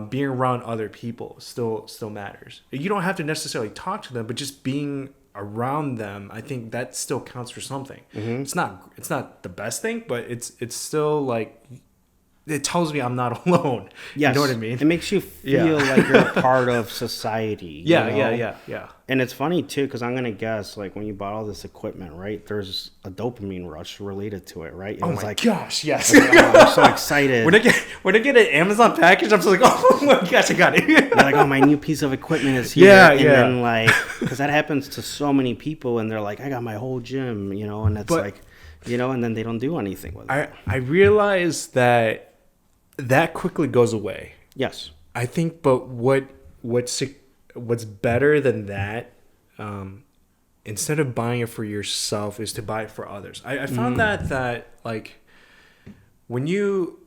Being around other people still matters. You don't have to necessarily talk to them, but just being around them, I think that still counts for something. It's not the best thing, but it's still like it tells me I'm not alone. Yes. You know what I mean? It makes you feel like you're a part of society. Yeah. And it's funny too, because I'm gonna guess like when you bought all this equipment, right? There's a dopamine rush related to it, right? It Oh was my like, gosh, yes. like, oh, I'm so excited. When I get an Amazon package, I'm just like, oh my gosh, I got it. You're like, oh, my new piece of equipment is here. Yeah, and yeah. then like, because that happens to so many people, and they're like, I got my whole gym, and it's like, and then they don't do anything with it. I realize that quickly goes away. Yes. I think, but what's better than that, instead of buying it for yourself, is to buy it for others. I found that like when you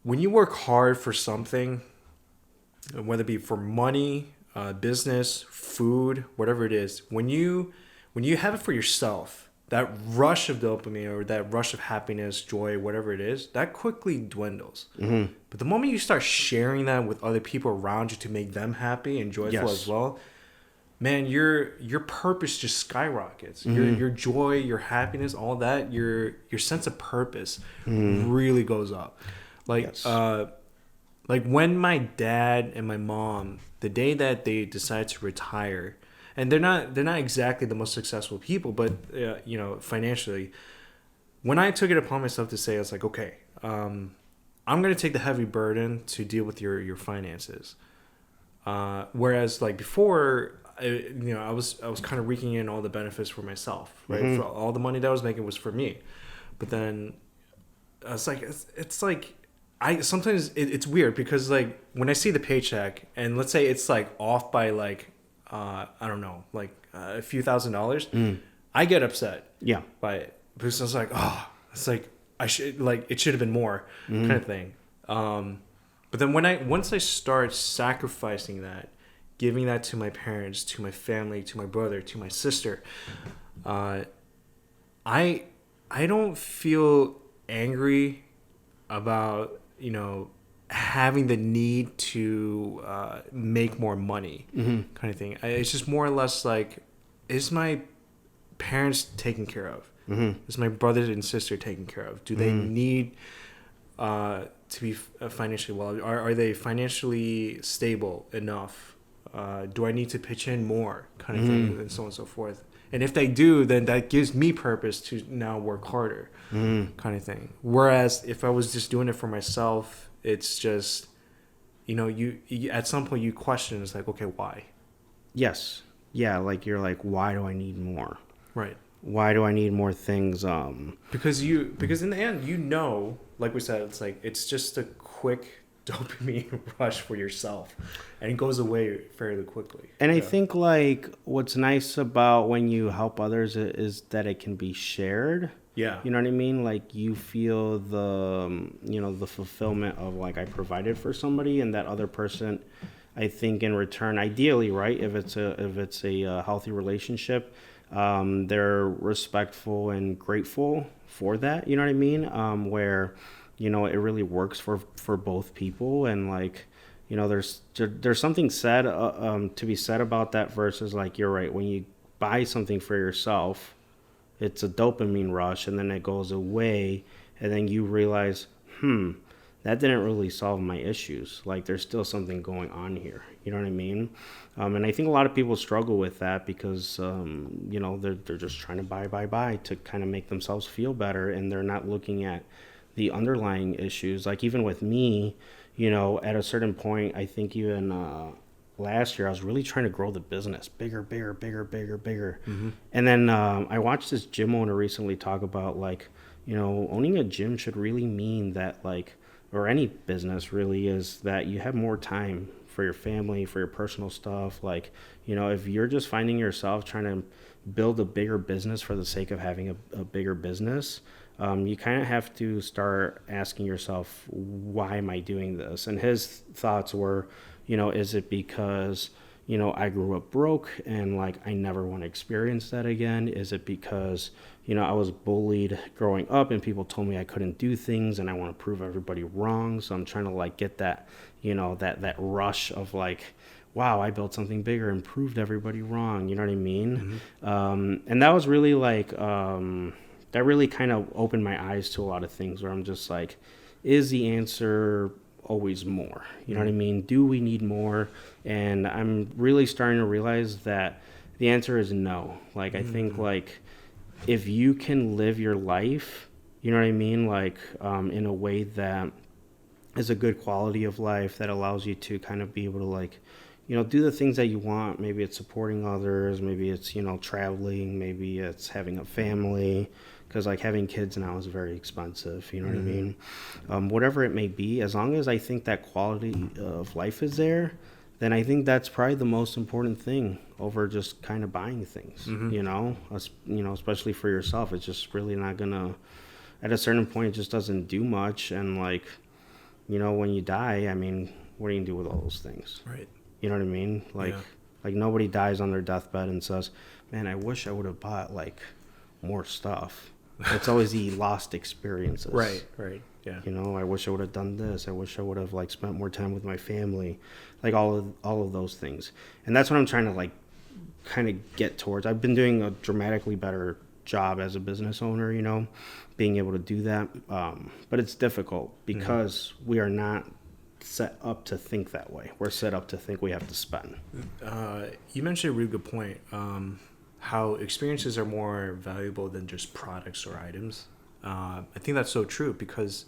work hard for something, whether it be for money, business, food, whatever it is, when you have it for yourself, that rush of dopamine or that rush of happiness, joy, whatever it is, that quickly dwindles. Mm-hmm. But the moment you start sharing that with other people around you to make them happy and joyful as well, man, your purpose just skyrockets. Mm-hmm. Your joy, your happiness, all that, your sense of purpose really goes up. Like like when my dad and my mom, the day that they decide to retire, and they're not exactly the most successful people, but financially, when I took it upon myself to say, I was like, okay, I'm going to take the heavy burden to deal with your finances. Whereas like before, I was kind of reeking in all the benefits for myself, right? Mm-hmm. For all the money that I was making was for me. But then it's like sometimes it's weird because like when I see the paycheck and let's say it's like off by like, I don't know, like a few $1,000s, I get upset by it because I was like, oh, it's like I should, like it should have been more kind of thing. But then once I start sacrificing that, giving that to my parents, to my family, to my brother, to my sister, I don't feel angry about having the need to make more money kind of thing. It's just more or less like, is my parents taken care of? Is my brother and sister taken care of? Do they need to be financially well? Are they financially stable enough? Do I need to pitch in more kind of thing, and so on and so forth? And if they do, then that gives me purpose to now work harder kind of thing. Whereas if I was just doing it for myself, it's just, you at some point you question, it's like, okay, why? Yes. Yeah, like you're like, why do I need more? Right. Why do I need more things? Because in the end, like we said, it's like it's just a quick dopamine rush for yourself, and it goes away fairly quickly. And I think like what's nice about when you help others is that it can be shared. Yeah. You know what I mean? Like you feel the fulfillment of like I provided for somebody, and that other person, I think in return, ideally, right? If it's a healthy relationship, they're respectful and grateful for that. You know what I mean? Where, it really works for both people, and like, there's something said to be said about that versus like you're right, when you buy something for yourself, it's a dopamine rush, and then it goes away, and then you realize, that didn't really solve my issues. Like there's still something going on here. You know what I mean? And I think a lot of people struggle with that because, they're just trying to buy to kind of make themselves feel better, and they're not looking at the underlying issues. Like even with me, at a certain point, I think even last year I was really trying to grow the business bigger. And then I watched this gym owner recently talk about like, owning a gym should really mean that like, or any business really, is that you have more time for your family, for your personal stuff. Like, if you're just finding yourself trying to build a bigger business for the sake of having a bigger business, you kind of have to start asking yourself, why am I doing this? And his thoughts were, is it because, I grew up broke and like I never want to experience that again? Is it because, I was bullied growing up and people told me I couldn't do things and I want to prove everybody wrong? So I'm trying to like get that, that rush of like, wow, I built something bigger and proved everybody wrong. You know what I mean? And that was really like, that really kind of opened my eyes to a lot of things where I'm just like, is the answer always more? You know what I mean? Do we need more? And I'm really starting to realize that the answer is no. Like, I think, like, if you can live your life, you know what I mean? Like, in a way that is a good quality of life that allows you to kind of be able to, like, you know, do the things that you want. Maybe it's supporting others. Maybe it's, you know, traveling. Maybe it's having a family. Because, like, having kids now is very expensive. You know what I mean? Whatever it may be, as long as I think that quality of life is there, then I think that's probably the most important thing over just kind of buying things. You know, you know, especially for yourself. It's just really not gonna. At a certain point, it just doesn't do much. And, like, you know, when you die, I mean, what are you gonna do with all those things? Right. You know what I mean? Like, like, nobody dies on their deathbed and says, "Man, I wish I would have bought, like, more stuff." It's always the lost experiences. Right. Right. Yeah. You know, I wish I would have done this. I wish I would have, like, spent more time with my family, like all of those things. And that's what I'm trying to, like, kind of get towards. I've been doing a dramatically better job as a business owner, you know, being able to do that. But it's difficult because we are not set up to think that way. We're set up to think we have to spend. You mentioned a really good point. How experiences are more valuable than just products or items. I think that's so true because,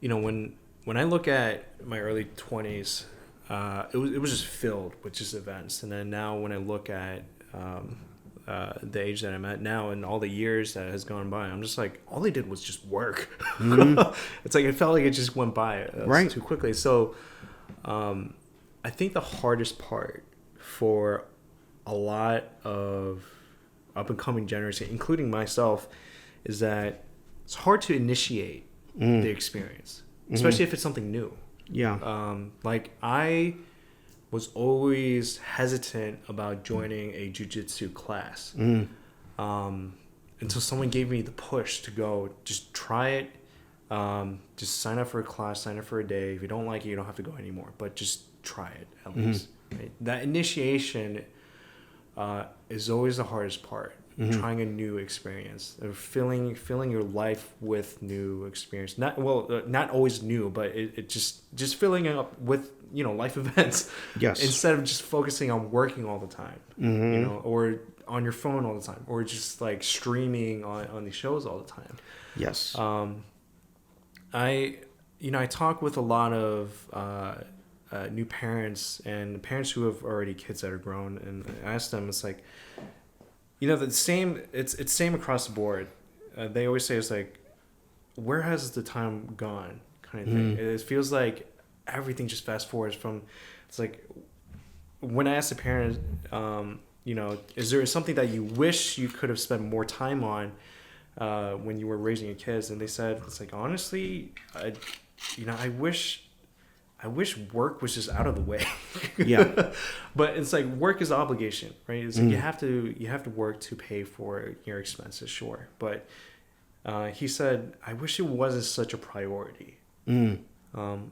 you know, when I look at my early 20s, it was just filled with just events. And then now when I look at the age that I'm at now and all the years that has gone by, I'm just like, all they did was just work. It's like, it felt like it just went by too quickly. So I think the hardest part for a lot of up and coming generation, including myself, is that it's hard to initiate the experience, especially if it's something new. Yeah. Like, I was always hesitant about joining a jiu-jitsu class until someone gave me the push to go, just try it. Just sign up for a class, sign up for a day. If you don't like it, you don't have to go anymore, but just try it at least. Right? That initiation is always the hardest part. Trying a new experience, filling your life with new experience. Not always new, but it just filling it up with, you know, life events. Yes. Instead of just focusing on working all the time, you know, or on your phone all the time, or just like streaming on these shows all the time. Yes. I talk with a lot of new parents and parents who have already kids that are grown, and I ask them, it's like, you know, it's same across the board. They always say, it's like, where has the time gone, kind of thing. It feels like everything just fast forwards from. It's like, when I ask the parent, you know, is there something that you wish you could have spent more time on when you were raising your kids? And they said, it's like, honestly, I wish work was just out of the way. Yeah. But it's like, work is obligation, right? It's like you have to work to pay for your expenses, sure. But he said, I wish it wasn't such a priority. I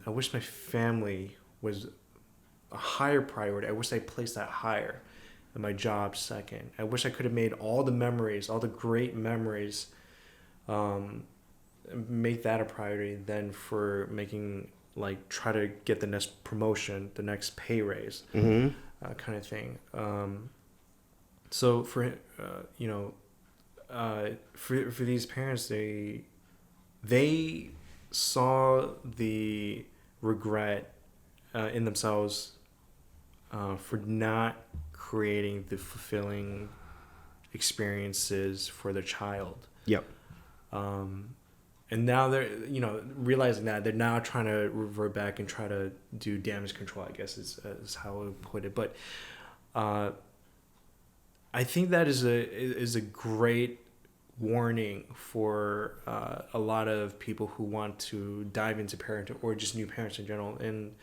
wish my family was a higher priority. I wish I placed that higher and my job second. I wish I could have made all the memories, all the great memories, make that a priority than for making, like, try to get the next promotion, the next pay raise, kind of thing. So for you know, for these parents, they saw the regret in themselves for not creating the fulfilling experiences for their child. Yep. And now they're, you know, realizing that, they're now trying to revert back and try to do damage control, I guess is how I would put it. But I think that is a great warning for a lot of people who want to dive into parenting, or just new parents in general. And,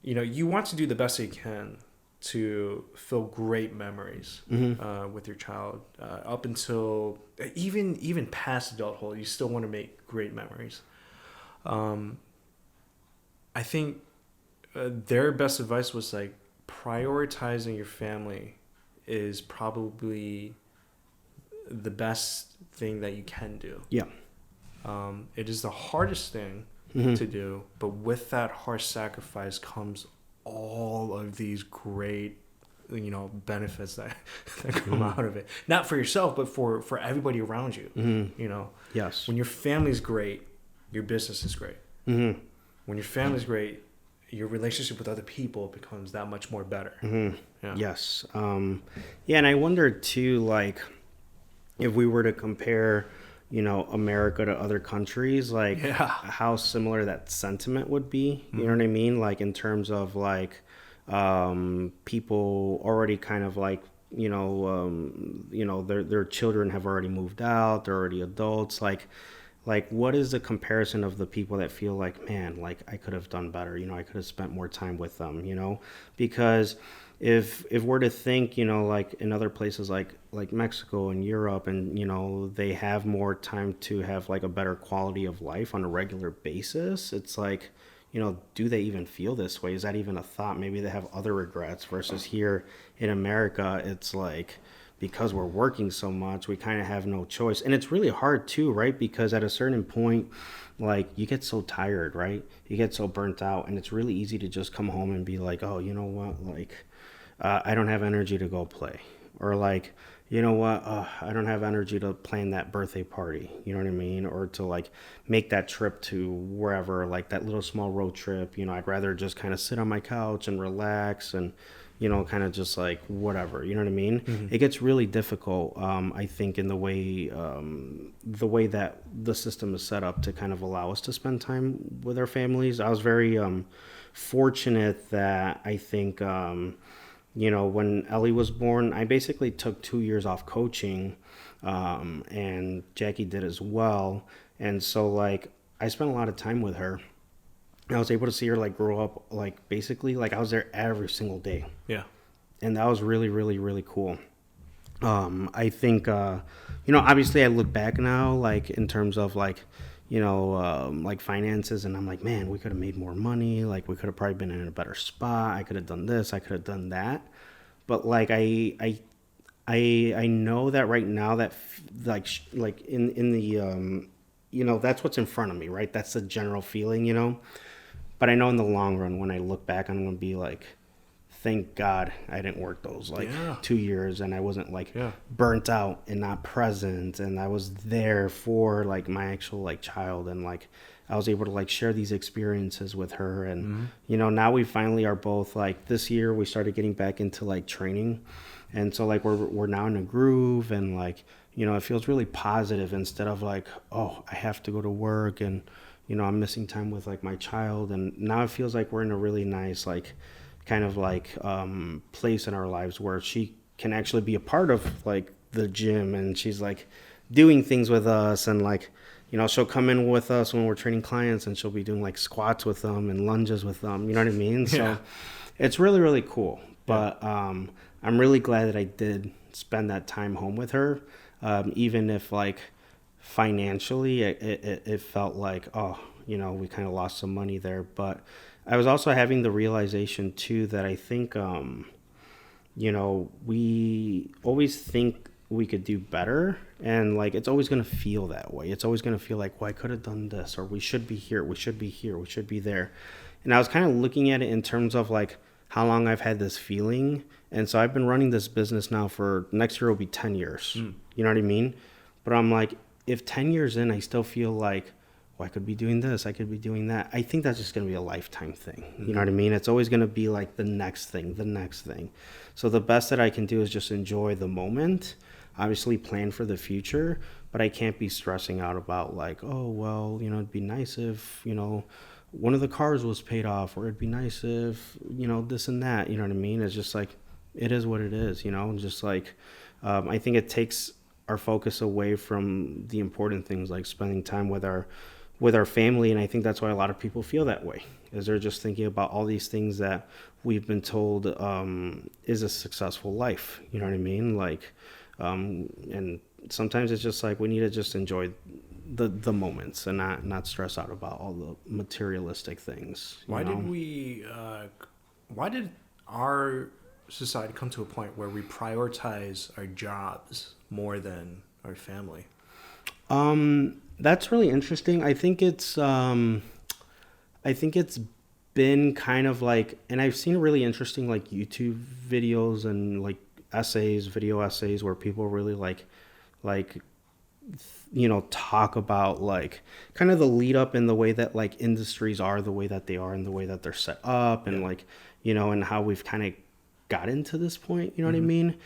you know, you want to do the best you can to fill great memories with your child, up until even past adulthood. You still want to make great memories. I think their best advice was, like, prioritizing your family is probably the best thing that you can do. Yeah. It is the hardest thing, to do, but with that harsh sacrifice comes all of these great, benefits that come out of it. Not for yourself, but for everybody around you. Yes. When your family's great, your business is great. When your family's great, your relationship with other people becomes that much more better. Yeah. Yes. And I wonder too, like, if we were to compare, America to other countries, like how similar that sentiment would be. You know what I mean? Like in terms of like people already kind of like, their children have already moved out, they're already adults. Like what is the comparison of the people that feel like, man, like I could have done better, I could have spent more time with them, because if we're to think, like in other places like Mexico and Europe, and they have more time to have like a better quality of life on a regular basis, it's like, do they even feel this way? Is that even a thought? Maybe they have other regrets, versus here in America, it's like, because we're working so much, we kind of have no choice. And it's really hard too, right? Because at a certain point, like you get so tired, right? You get so burnt out, and it's really easy to just come home and be like, oh, you know what? Like, I don't have energy to go play. Or like, you know what? I don't have energy to plan that birthday party. You know what I mean? Or to like make that trip to wherever, like that little small road trip. I'd rather just kind of sit on my couch and relax and, kind of just like whatever, you know what I mean? It gets really difficult, I think, in the way that the system is set up to kind of allow us to spend time with our families. I was very fortunate that I think, when Ellie was born, I basically took 2 years off coaching, and Jackie did as well. And so like I spent a lot of time with her. I was able to see her like grow up, like basically like I was there every single day. Yeah. And that was really, really, really cool. I think, obviously I look back now, like in terms of like, like finances, and I'm like, man, we could have made more money. Like we could have probably been in a better spot. I could have done this. I could have done that. But like, I know that right now that like in the, that's what's in front of me, right? That's the general feeling. But I know in the long run, when I look back, I'm going to be like, thank God I didn't work those 2 years, and I wasn't like burnt out and not present. And I was there for like my actual like child, and like I was able to like share these experiences with her. And, now we finally are both like, this year we started getting back into like training. And so like we're now in a groove, and like, it feels really positive, instead of like, oh, I have to go to work, and I'm missing time with like my child. And now it feels like we're in a really nice like kind of like place in our lives where she can actually be a part of like the gym, and she's like doing things with us, and like she'll come in with us when we're training clients, and she'll be doing like squats with them and lunges with them, you know what I mean? So it's really, really cool. But I'm really glad that I did spend that time home with her, even if like financially it felt like, oh, we kind of lost some money there. But I was also having the realization too that I think we always think we could do better, and like it's always going to feel that way. It's always going to feel like, well, I could have done this, or we should be here, we should be here, we should be there. And I was kind of looking at it in terms of like how long I've had this feeling. And so I've been running this business now for, next year will be 10 years. You know what I mean? But I'm like, if 10 years in, I still feel like, well, I could be doing this, I could be doing that. I think that's just going to be a lifetime thing. You know what I mean? It's always going to be like the next thing. So the best that I can do is just enjoy the moment, obviously plan for the future, but I can't be stressing out about like, oh, well, it'd be nice if, one of the cars was paid off, or it'd be nice if, this and that, you know what I mean? It's just like, it is what it is, just like, I think it takes our focus away from the important things, like spending time with our family. And I think that's why a lot of people feel that way, is they're just thinking about all these things that we've been told is a successful life, you know what I mean? Like, and sometimes it's just like, we need to just enjoy the moments and not stress out about all the materialistic things. Why did our society come to a point where we prioritize our jobs more than our family? That's really interesting. I think it's I think it's been kind of like, and I've seen really interesting like YouTube videos and like essays, video essays where people really like talk about like kind of the lead up in the way that like industries are the way that they are and the way that they're set up and like and how we've kind of got into this point, you know what I mean?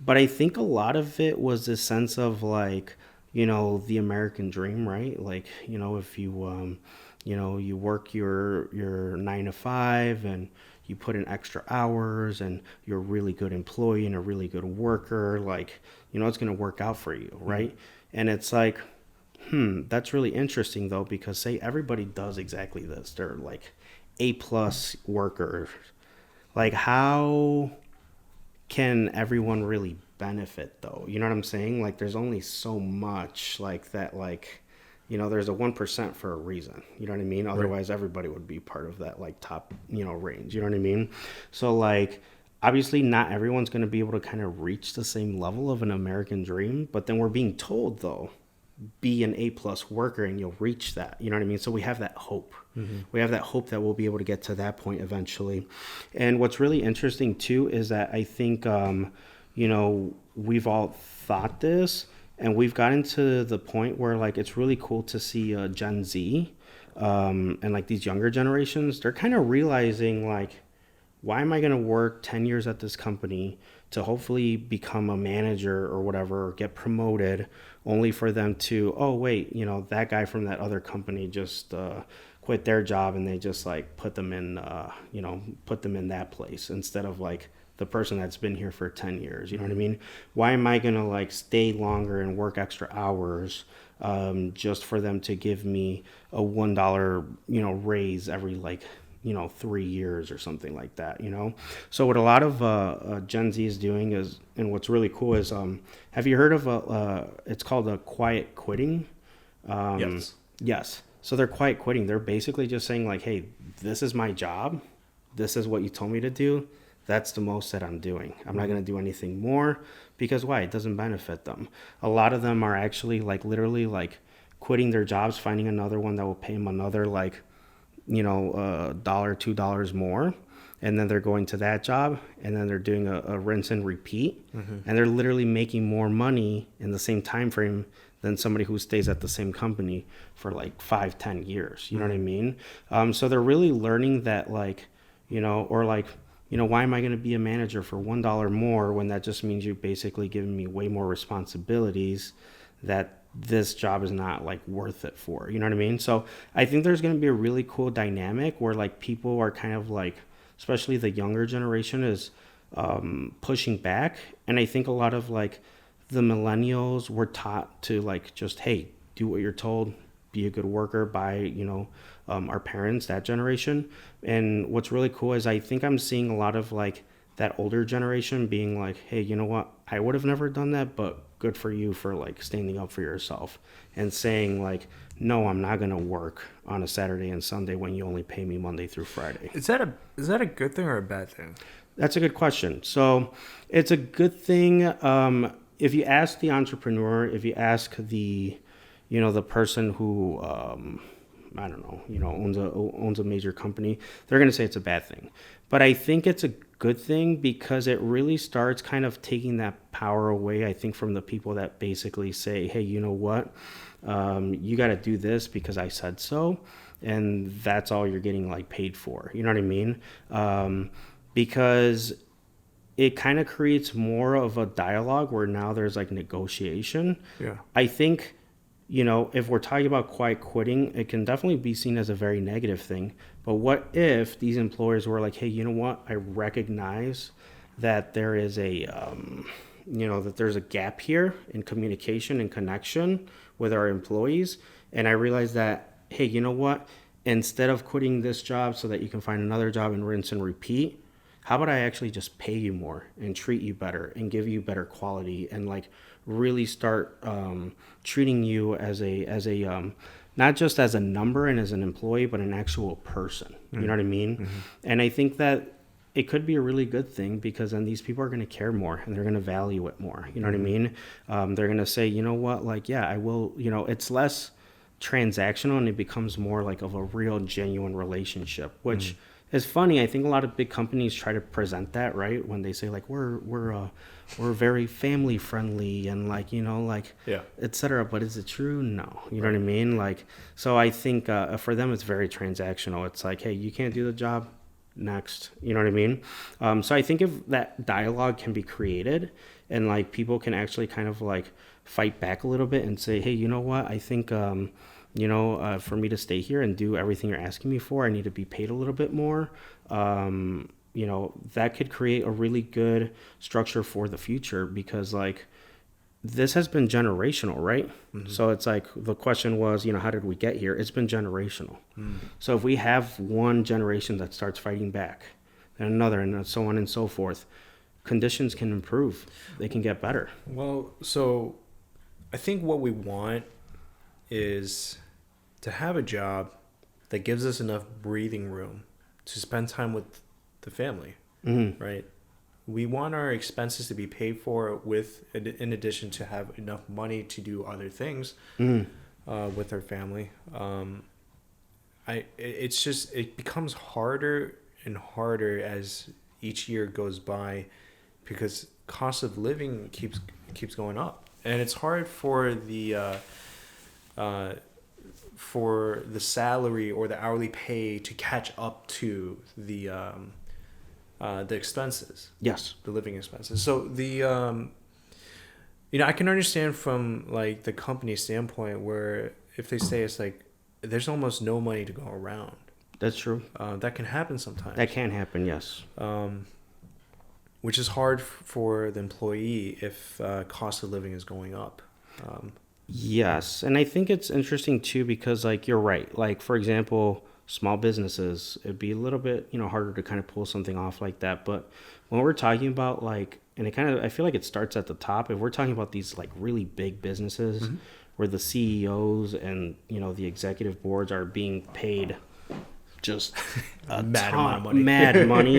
But I think a lot of it was this sense of like the American dream, right? Like if you you work your 9 to 5 and you put in extra hours and you're a really good employee and a really good worker, like it's going to work out for you, right? And it's like, that's really interesting though, because say everybody does exactly this. They're like A+ workers. Like how can everyone really benefit though? You know what I'm saying? Like there's only so much like that, like, there's a 1% for a reason. You know what I mean? Otherwise everybody would be part of that like top, range. You know what I mean? So like, obviously not everyone's going to be able to kind of reach the same level of an American dream, but then we're being told though, be an A+ worker and you'll reach that. You know what I mean? So we have that hope. We have that hope that we'll be able to get to that point eventually. And what's really interesting too is that I think, we've all thought this and we've gotten to the point where like it's really cool to see Gen Z and like these younger generations, they're kind of realizing like, why am I going to work 10 years at this company to hopefully become a manager or whatever, or get promoted, only for them to, oh, wait, that guy from that other company just quit their job and they just like put them in that place instead of like the person that's been here for 10 years. You know what I mean? Why am I going to like stay longer and work extra hours just for them to give me a $1, raise every like 3 years or something like that, So what a lot of Gen Z is doing is, and what's really cool is, have you heard of it's called a quiet quitting? Yes. Yes. So they're quiet quitting. They're basically just saying like, hey, this is my job. This is what you told me to do. That's the most that I'm doing. I'm not going to do anything more because why? It doesn't benefit them. A lot of them are actually like literally like quitting their jobs, finding another one that will pay them another like, $1, $2 more, and then they're going to that job and then they're doing a rinse and repeat, and they're literally making more money in the same time frame than somebody who stays at the same company for like 5-10 years. You know what I mean? So they're really learning that like, or like, why am I going to be a manager for $1 more when that just means you're basically giving me way more responsibilities that this job is not like worth it for, you know what I mean? So I think there's going to be a really cool dynamic where like people are kind of like, especially the younger generation is pushing back. And I think a lot of like the millennials were taught to like, just, hey, do what you're told, be a good worker by, our parents, that generation. And what's really cool is I think I'm seeing a lot of like that older generation being like, hey, you know what? I would have never done that, but good for you for like standing up for yourself and saying like, no, I'm not going to work on a Saturday and Sunday when you only pay me Monday through Friday. Is that a good thing or a bad thing? That's a good question. So it's a good thing. If you ask the entrepreneur, if you ask the, the person who, I don't know, owns a major company, they're going to say it's a bad thing. But I think it's a good thing because it really starts kind of taking that power away, I think, from the people that basically say, hey, you know what, you got to do this because I said so. And that's all you're getting like paid for. You know what I mean? Because it kind of creates more of a dialogue where now there's like negotiation. Yeah. I think, if we're talking about quiet quitting, it can definitely be seen as a very negative thing. But what if these employers were like, hey, you know what? I recognize that there is that there's a gap here in communication and connection with our employees. And I realize that, hey, you know what? Instead of quitting this job so that you can find another job and rinse and repeat, how about I actually just pay you more and treat you better and give you better quality and like really start treating you as a not just as a number and as an employee, but an actual person. You know what I mean? Mm-hmm. And I think that it could be a really good thing because then these people are going to care more and they're going to value it more. You know what I mean? They're going to say, you know what, like, yeah, I will, it's less transactional and it becomes more like of a real genuine relationship, which is funny. I think a lot of big companies try to present that, right, when they say like we're very family friendly and like, you know, like Yeah. etc. But is it true? No. You know what I mean? Like, so I think for them it's very transactional. It's like, hey, you can't do the job, next. You know what I mean? So I think if that dialogue can be created and like people can actually kind of like fight back a little bit and say, hey, you know what, I think for me to stay here and do everything you're asking me for, I need to be paid a little bit more. That could create a really good structure for the future, because like this has been generational, right? So it's like the question was, how did we get here? It's been generational. So if we have one generation that starts fighting back and another and so on and so forth, conditions can improve. They can get better. Well, so I think what we want is to have a job that gives us enough breathing room to spend time with the family, right? We want our expenses to be paid for in addition to have enough money to do other things with our family. It becomes harder and harder as each year goes by, because cost of living keeps going up, and it's hard for the salary or the hourly pay to catch up to the expenses. Yes. The living expenses. So I can understand from like the company standpoint, where if they say it's like there's almost no money to go around. That's true. That can happen sometimes. That can happen, yes. Which is hard for the employee if cost of living is going up. Yes, and I think it's interesting too, because like you're right. Like for example, small businesses, it'd be a little bit harder to kind of pull something off like that. But when we're talking about like, and I feel like it starts at the top. If we're talking about these like really big businesses, where the CEOs and the executive boards are being paid just a mad money.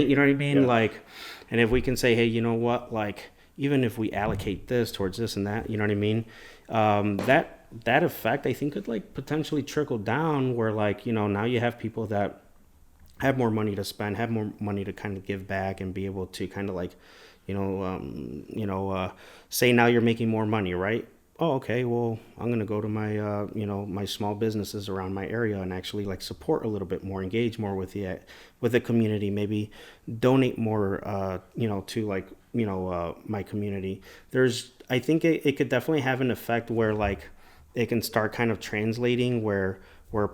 You know what I mean? Yeah. Like, and if we can say, hey, you know what, like even if we allocate this towards this and that, you know what I mean? That effect I think could like potentially trickle down, where like now you have people that have more money to spend, have more money to kind of give back, and be able to kind of like say now you're making more money, right? Oh, okay, well, I'm going to go to my, my small businesses around my area and actually like support a little bit more, engage more with the community, maybe donate more, to like, my community. I think it could definitely have an effect where like it can start kind of translating where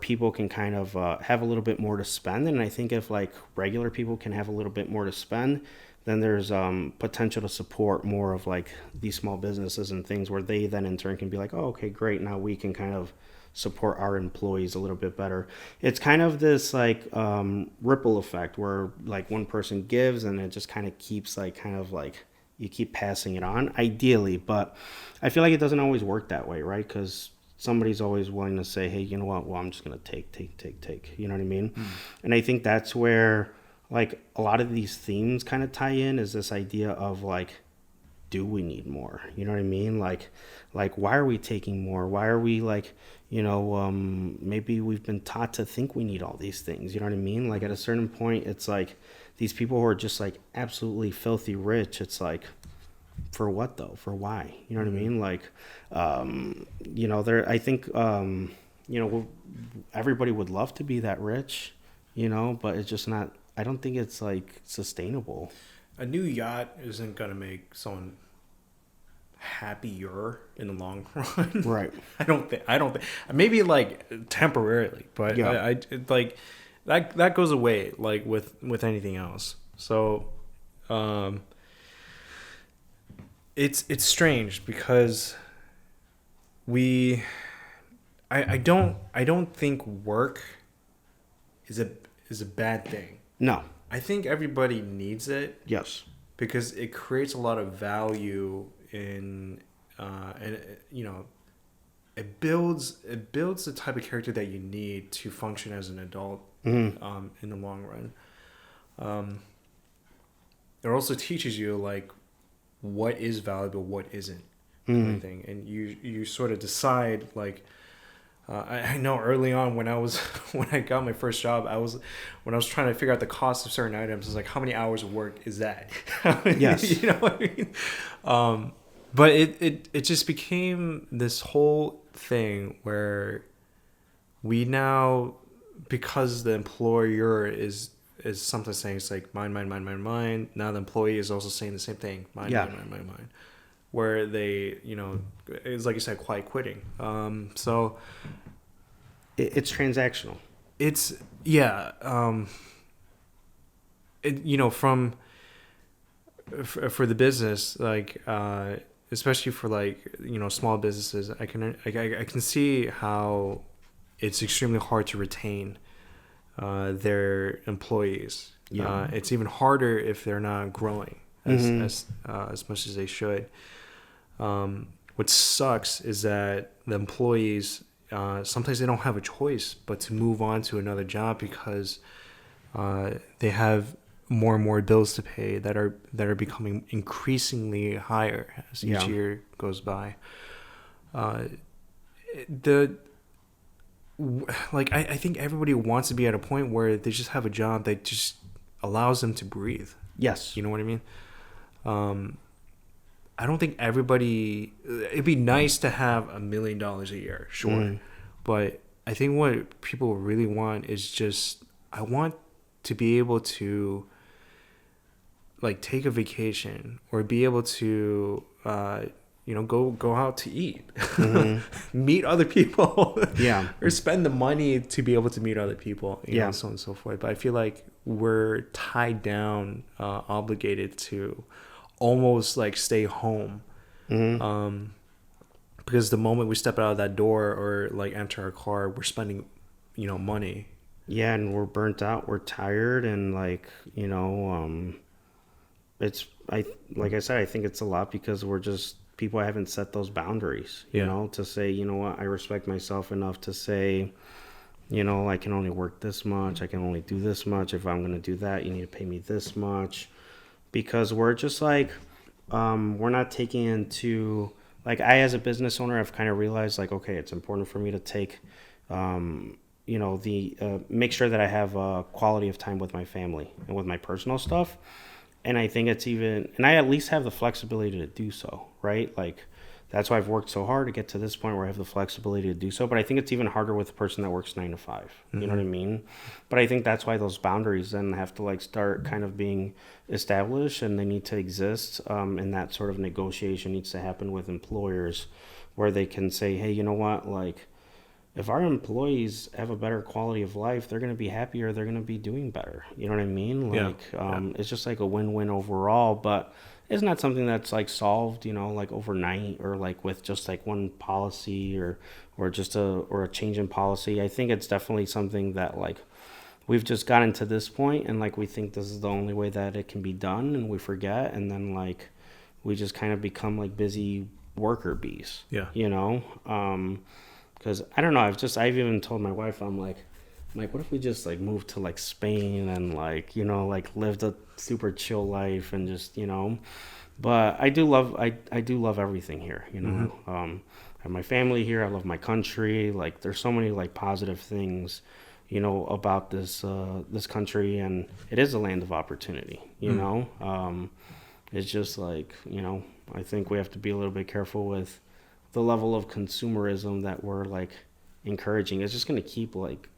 people can kind of have a little bit more to spend. And I think if like regular people can have a little bit more to spend, then there's potential to support more of like these small businesses and things, where they then in turn can be like, oh, okay, great. Now we can kind of support our employees a little bit better. It's kind of this like ripple effect where like one person gives and it just kind of keeps like kind of like you keep passing it on ideally. But I feel like it doesn't always work that way, right? Because somebody's always willing to say, hey, you know what? Well, I'm just going to take. You know what I mean? And I think that's where like a lot of these themes kind of tie in, is this idea of like, do we need more? You know what I mean? Like why are we taking more? Why are we like, maybe we've been taught to think we need all these things. You know what I mean? Like at a certain point, it's like these people who are just like absolutely filthy rich. It's like, for what though? For why? You know what I mean? Like, I think, everybody would love to be that rich, but it's just not. I don't think it's like sustainable. A new yacht isn't gonna make someone happier in the long run. Right. I don't think. Maybe like temporarily, but yeah. I like that goes away like with anything else. So, it's strange because I don't think work is a bad thing. No. I think everybody needs it. Yes. Because it creates a lot of value and it builds the type of character that you need to function as an adult in the long run. It also teaches you like what is valuable, what isn't, kind of thing, and you sort of decide like I know early on when when I got my first job, when I was trying to figure out the cost of certain items, I was like, how many hours of work is that? Yes. You know what I mean? But it just became this whole thing where we now, because the employer is sometimes saying it's like mine, mine, mine, mine, mine. Now the employee is also saying the same thing, mine, Yeah. mine, mine, mine, mine. Where they, it's like you said, quiet quitting. So It's transactional. it's yeah. From for the business, like especially for like small businesses, I can see how it's extremely hard to retain their employees. Yeah. It's even harder if they're not growing as Mm-hmm. as much as they should. What sucks is that the employees sometimes they don't have a choice but to move on to another job because they have more and more bills to pay that are becoming increasingly higher as each year goes by. The like I think everybody wants to be at a point where they just have a job that just allows them to breathe. Yes. You know what I mean? I don't think everybody. It'd be nice to have $1 million a year, sure, but I think what people really want is just I want to be able to like take a vacation or be able to go out to eat, meet other people, or spend the money to be able to meet other people, you know, so on and so forth. But I feel like we're tied down, obligated to almost like stay home, because the moment we step out of that door or like enter our car, we're spending, money. Yeah, and we're burnt out. We're tired, and it's like I said, I think it's a lot because we're just people haven't set those boundaries. You know, to say, you know what, I respect myself enough to say, I can only work this much. I can only do this much. If I'm going to do that, you need to pay me this much. Because we're just like, we're not taking into, like, I as a business owner, I've kind of realized, like, okay, it's important for me to take, make sure that I have a quality of time with my family and with my personal stuff. And I think and I at least have the flexibility to do so, right? Like, that's why I've worked so hard to get to this point where I have the flexibility to do so. But I think it's even harder with a person that works 9 to 5. You know what I mean? But I think that's why those boundaries then have to like start kind of being established, and they need to exist. And that sort of negotiation needs to happen with employers where they can say, hey, you know what? Like, if our employees have a better quality of life, they're going to be happier. They're going to be doing better. You know what I mean? Like, it's just like a win-win overall, but it's not something that's like solved, like overnight or like with just like one policy or just a change in policy. I think it's definitely something that like we've just gotten to this point and like we think this is the only way that it can be done, and we forget, and then like we just kind of become like busy worker bees. Because I don't know, I've even told my wife, I'm like, what if we just like moved to like Spain and like, like lived a super chill life and just, but I do love everything here, I have my family here. I love my country. Like, there's so many like positive things, about this country, and it is a land of opportunity, it's just like, I think we have to be a little bit careful with the level of consumerism that we're like encouraging. It's just going to keep like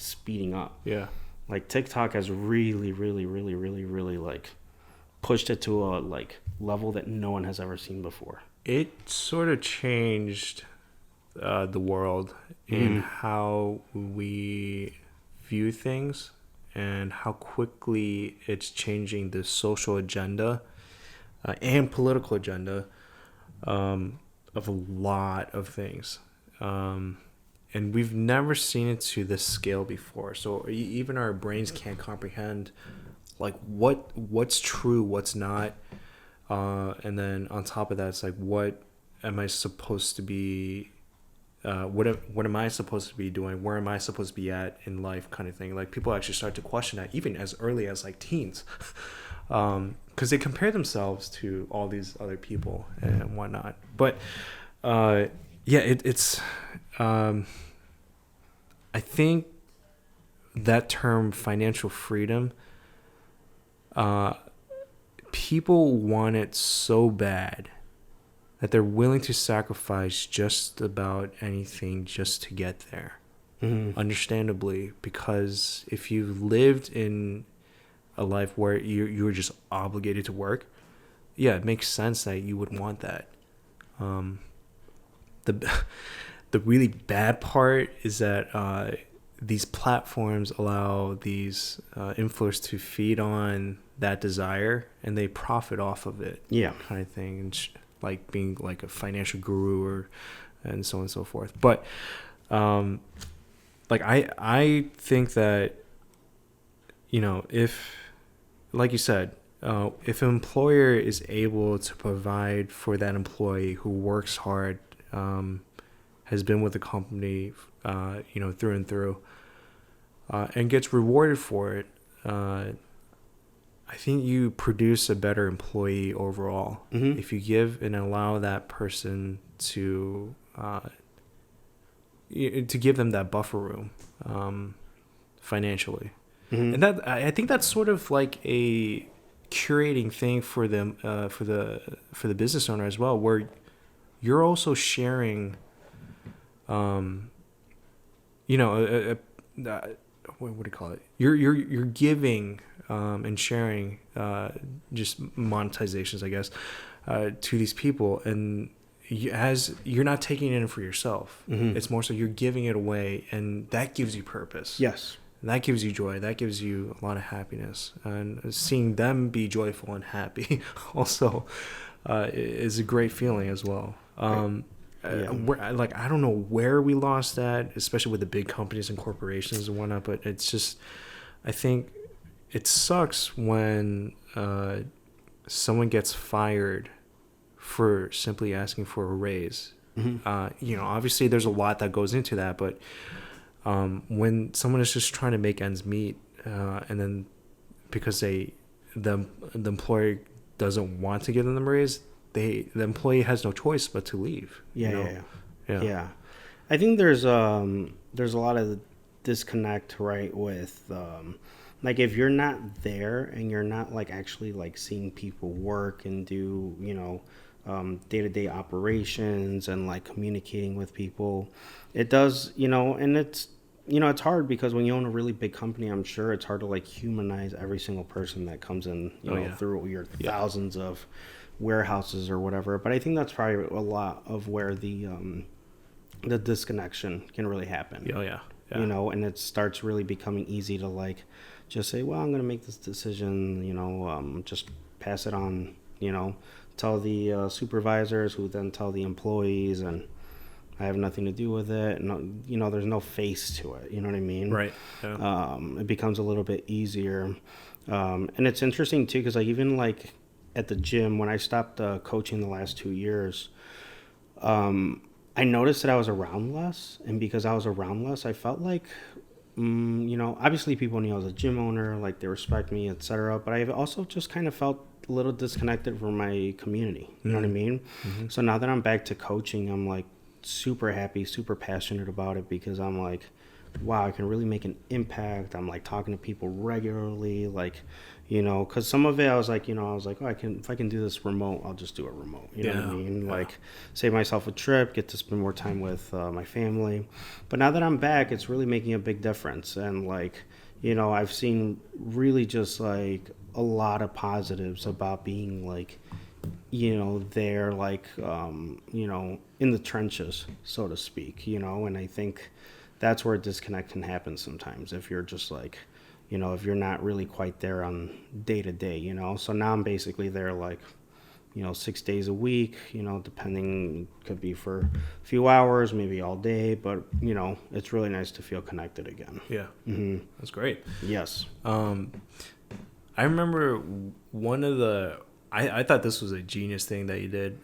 speeding up. Like TikTok has really, really, really, really, really like pushed it to a like level that no one has ever seen before. It sort of changed the world in how we view things and how quickly it's changing the social agenda and political agenda of a lot of things, and we've never seen it to this scale before. So even our brains can't comprehend like what's true, what's not, and then on top of that, it's like what am I supposed to be? What am I supposed to be doing? Where am I supposed to be at in life? Kind of thing. Like people actually start to question that even as early as like teens. Because they compare themselves to all these other people and whatnot. But it's I think that term financial freedom, people want it so bad that they're willing to sacrifice just about anything just to get there. Mm-hmm. Understandably, because if you've lived in a life where you're just obligated to work, yeah, it makes sense that you would want that. The really bad part is that these platforms allow these influencers to feed on that desire, and they profit off of it. Yeah, kind of thing, and like being like a financial guru and so on and so forth. But like I think that, you know, if, like you said, if an employer is able to provide for that employee who works hard, has been with the company, you know, through and through, and gets rewarded for it, I think you produce a better employee overall. Mm-hmm. If you give and allow that person to give them that buffer room, financially. Mm-hmm. And that, I think that's sort of like a curating thing for them, for the business owner as well, where you're also sharing, you know, what do you call it? You're giving and sharing just monetizations, I guess, to these people, and you're not taking it in for yourself. Mm-hmm. It's more so you're giving it away, and that gives you purpose. Yes. And that gives you joy. That gives you a lot of happiness, and seeing them be joyful and happy also is a great feeling as well. Like, I don't know where we lost that, especially with the big companies and corporations and whatnot, but it's just, I think it sucks when someone gets fired for simply asking for a raise. Mm-hmm. You know, obviously there's a lot that goes into that, but when someone is just trying to make ends meet, and then because the employer doesn't want to give them a raise, the employee has no choice but to leave. Yeah. I think there's a lot of disconnect, right, with like if you're not there and you're not like actually like seeing people work and do, you know, day-to-day operations and like communicating with people, it does, you know, and it's, you know, it's hard because when you own a really big company, I'm sure it's hard to like humanize every single person that comes in, you know, through your thousands of warehouses or whatever. But I think that's probably a lot of where the disconnection can really happen. Yeah. You know, and it starts really becoming easy to like just say, well, I'm going to make this decision, you know, just pass it on, you know, tell the supervisors, who then tell the employees, and I have nothing to do with it. And, you know, there's no face to it. You know what I mean? Right. Yeah. It becomes a little bit easier. And it's interesting, too, because like even like at the gym, when I stopped coaching the last 2 years, I noticed that I was around less. And because I was around less, I felt like, you know, obviously people knew I was a gym owner, like they respect me, etc. But I also just kind of felt a little disconnected from my community. You know what I mean? Mm-hmm. So now that I'm back to coaching, I'm like super happy, super passionate about it, because I'm like, wow, I can really make an impact. I'm like talking to people regularly, like, you know, because some of it I was like, oh, if I can do this remote, I'll just do it remote. You know what I mean? Yeah. Like save myself a trip, get to spend more time with my family. But now that I'm back, it's really making a big difference. And like, you know, I've seen really just like a lot of positives about being like, you know, there, like, you know, in the trenches, so to speak, you know. And I think that's where a disconnect can happen sometimes, if you're just like, you know, if you're not really quite there on day to day, you know. So now I'm basically there like, you know, 6 days a week, you know, depending, could be for a few hours, maybe all day, but, you know, it's really nice to feel connected again. Yeah. Mm-hmm. That's great. Yes. I remember one of the, I thought this was a genius thing that you did,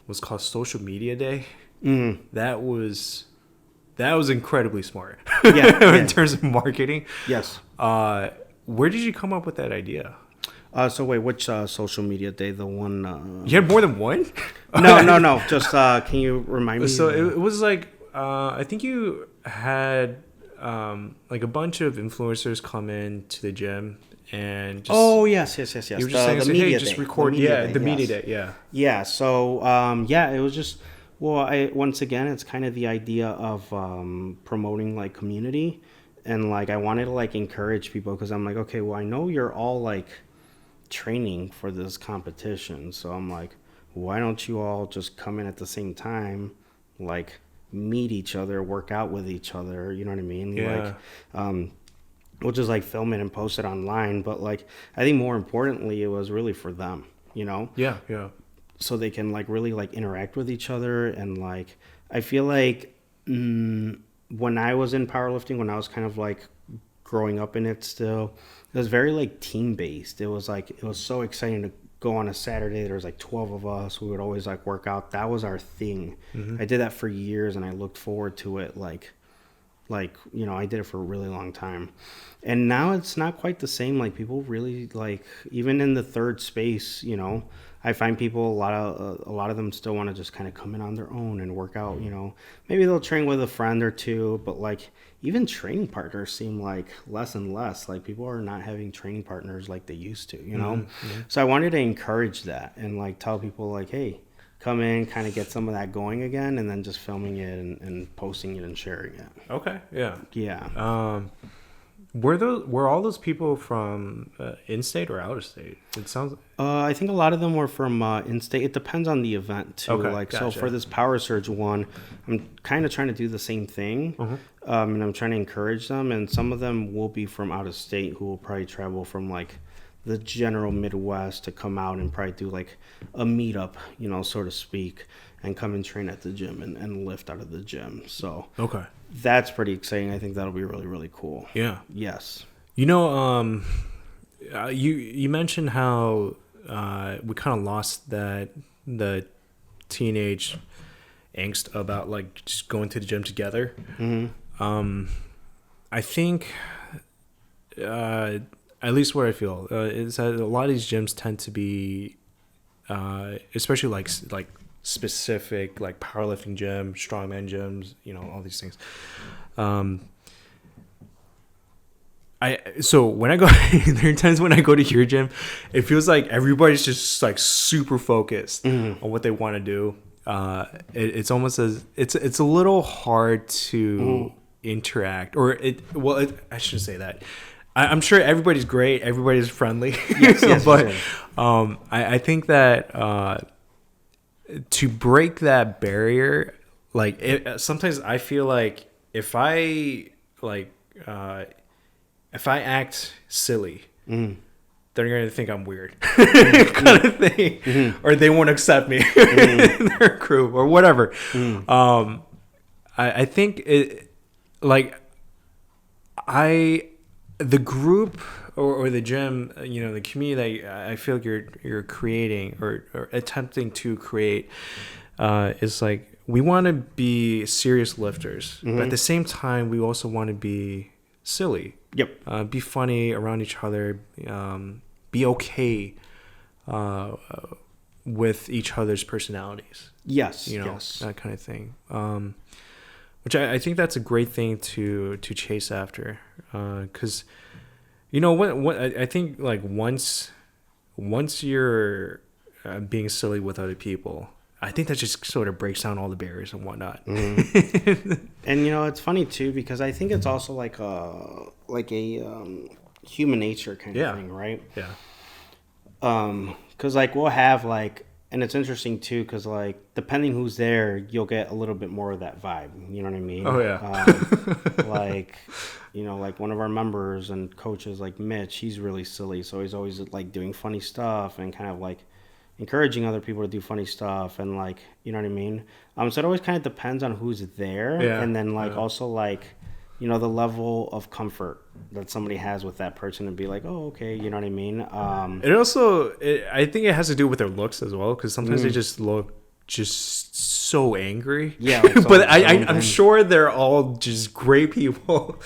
was called Social Media Day. Mm-hmm. That was incredibly smart. Yeah. In terms of marketing. Yes. Where did you come up with that idea? So wait, which social media day? The one? You had more than one? No. Just can you remind me? So it was like, I think you had like a bunch of influencers come in to the gym and just, yes. you were just saying, hey, just record, the media day, Yeah. So, it was just, once again, it's kind of the idea of promoting like community, and like I wanted to like encourage people because I'm like, okay, well, I know you're all like training for this competition, so I'm like, why don't you all just come in at the same time, like meet each other, work out with each other, you know what I mean? Yeah. Like, we'll just like film it and post it online, but like I think more importantly, it was really for them, you know? Yeah. So they can like really like interact with each other. And like I feel like when I was in powerlifting, when I was kind of like growing up in it still, it was very like team based. It was so exciting to go on a Saturday. There was like 12 of us. We would always like work out. That was our thing. I did that for years and I looked forward to it like you know, I did it for a really long time. And now it's not quite the same. Like people really like, even in the third space, you know, I find people, a lot of them still want to just kind of come in on their own and work out, you know. Maybe they'll train with a friend or two, but like even training partners seem like less and less. Like people are not having training partners like they used to, you know. So I wanted to encourage that and like tell people like, hey, come in, kind of get some of that going again, and then just filming it and posting it and sharing it. Okay. Yeah. Yeah. Were all those people from in-state or out of state? It sounds. I think a lot of them were from in-state. It depends on the event too. Okay, like gotcha. so for this Power Surge one, I'm kind of trying to do the same thing, and I'm trying to encourage them. And some of them will be from out of state who will probably travel from like the general Midwest to come out and probably do like a meetup, you know, so to speak, and come and train at the gym and lift out of the gym. So Okay. that's pretty exciting. I think that'll be really, really cool. Yeah. Yes. You know, you mentioned how we kind of lost the teenage angst about like just going to the gym together. I think, at least what I feel is that a lot of these gyms tend to be, especially like specific like powerlifting gym, strongman gyms, you know, all these things. So when I go, there are times when I go to your gym, it feels like everybody's just like super focused on what they want to do. It's almost as it's a little hard to interact, or I shouldn't say that. I'm sure everybody's great, everybody's friendly, Yes, but I think that to break that barrier, like sometimes I feel like if I act silly, they're going to think I'm weird kind of thing, or they won't accept me in their crew or whatever. I think the group or the gym, you know, the community that I feel like you're creating or attempting to create is like, we want to be serious lifters, but at the same time, we also want to be silly. Yep. Be funny around each other. Be okay with each other's personalities. Yes. You know, yes. that kind of thing. Which I think that's a great thing to chase after. Because, you know, what I think like once you're being silly with other people, I think that just sort of breaks down all the barriers and whatnot. And you know, it's funny too because I think it's also like a human nature kind of thing, right? Yeah. Because like we'll have like, and it's interesting too because like depending who's there, you'll get a little bit more of that vibe. You know what I mean? Oh yeah. Like, you know, like one of our members and coaches, like Mitch, he's really silly, so he's always like doing funny stuff and kind of like encouraging other people to do funny stuff and like, you know what I mean? So it always kind of depends on who's there, and then like also like, you know, the level of comfort that somebody has with that person and be like, oh, okay, you know what I mean? It also, I think it has to do with their looks as well, because sometimes they just look just so angry. Yeah, like but I'm sure they're all just great people.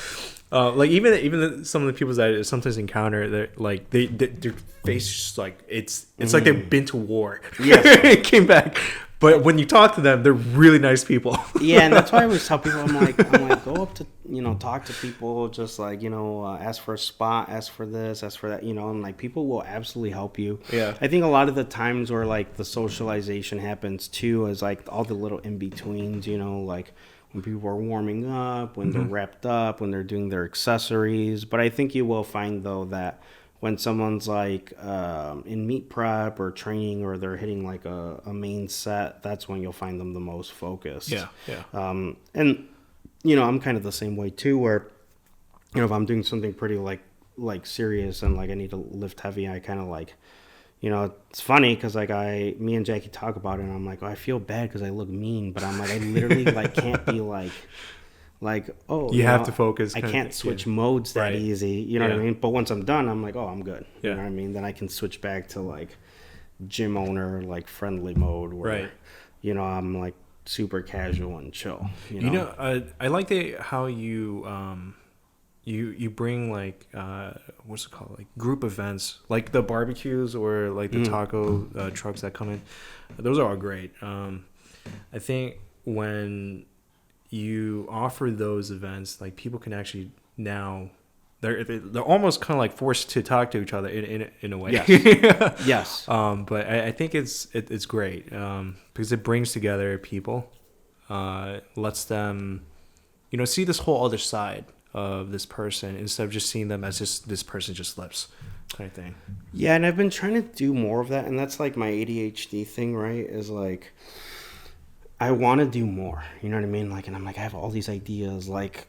Like even some of the people that I sometimes encounter, they're like their face just like it's like they've been to war. Yes. Came back But when you talk to them, they're really nice people. Yeah, and that's why I always tell people, I'm like, go up to, talk to people, just like, ask for a spot, ask for this, ask for that, and like people will absolutely help you. Yeah. I think a lot of the times where like the socialization happens too is like all the little in-betweens, like when people are warming up, when they're wrapped up, when they're doing their accessories. But I think you will find though that when someone's like in meet prep or training or they're hitting like a main set, that's when you'll find them the most focused. Yeah. And I'm kind of the same way too, where if I'm doing something pretty like serious and like I need to lift heavy, I kind of like, it's funny because like me and Jackie talk about it, and I'm like, I feel bad because I look mean, but I'm like, I literally like can't be like, oh, you have to focus. I can't switch modes that easy. You know what I mean? But once I'm done, I'm like, oh, I'm good. You know what I mean? Then I can switch back to like gym owner, like friendly mode where, I'm like super casual and chill. I like how you you bring like what's it called, like group events, like the barbecues or like the taco trucks that come in. Those are all great. I think when you offer those events, like people can actually now they're almost kind of like forced to talk to each other in a way. Yes. Yes. But I think it's great because it brings together people, lets them see this whole other side of this person instead of just seeing them as just this person just lifts kind of thing. Yeah, and I've been trying to do more of that, and that's like my ADHD thing, right? Is like I want to do more, you know what I mean? Like, and I'm like, I have all these ideas. Like,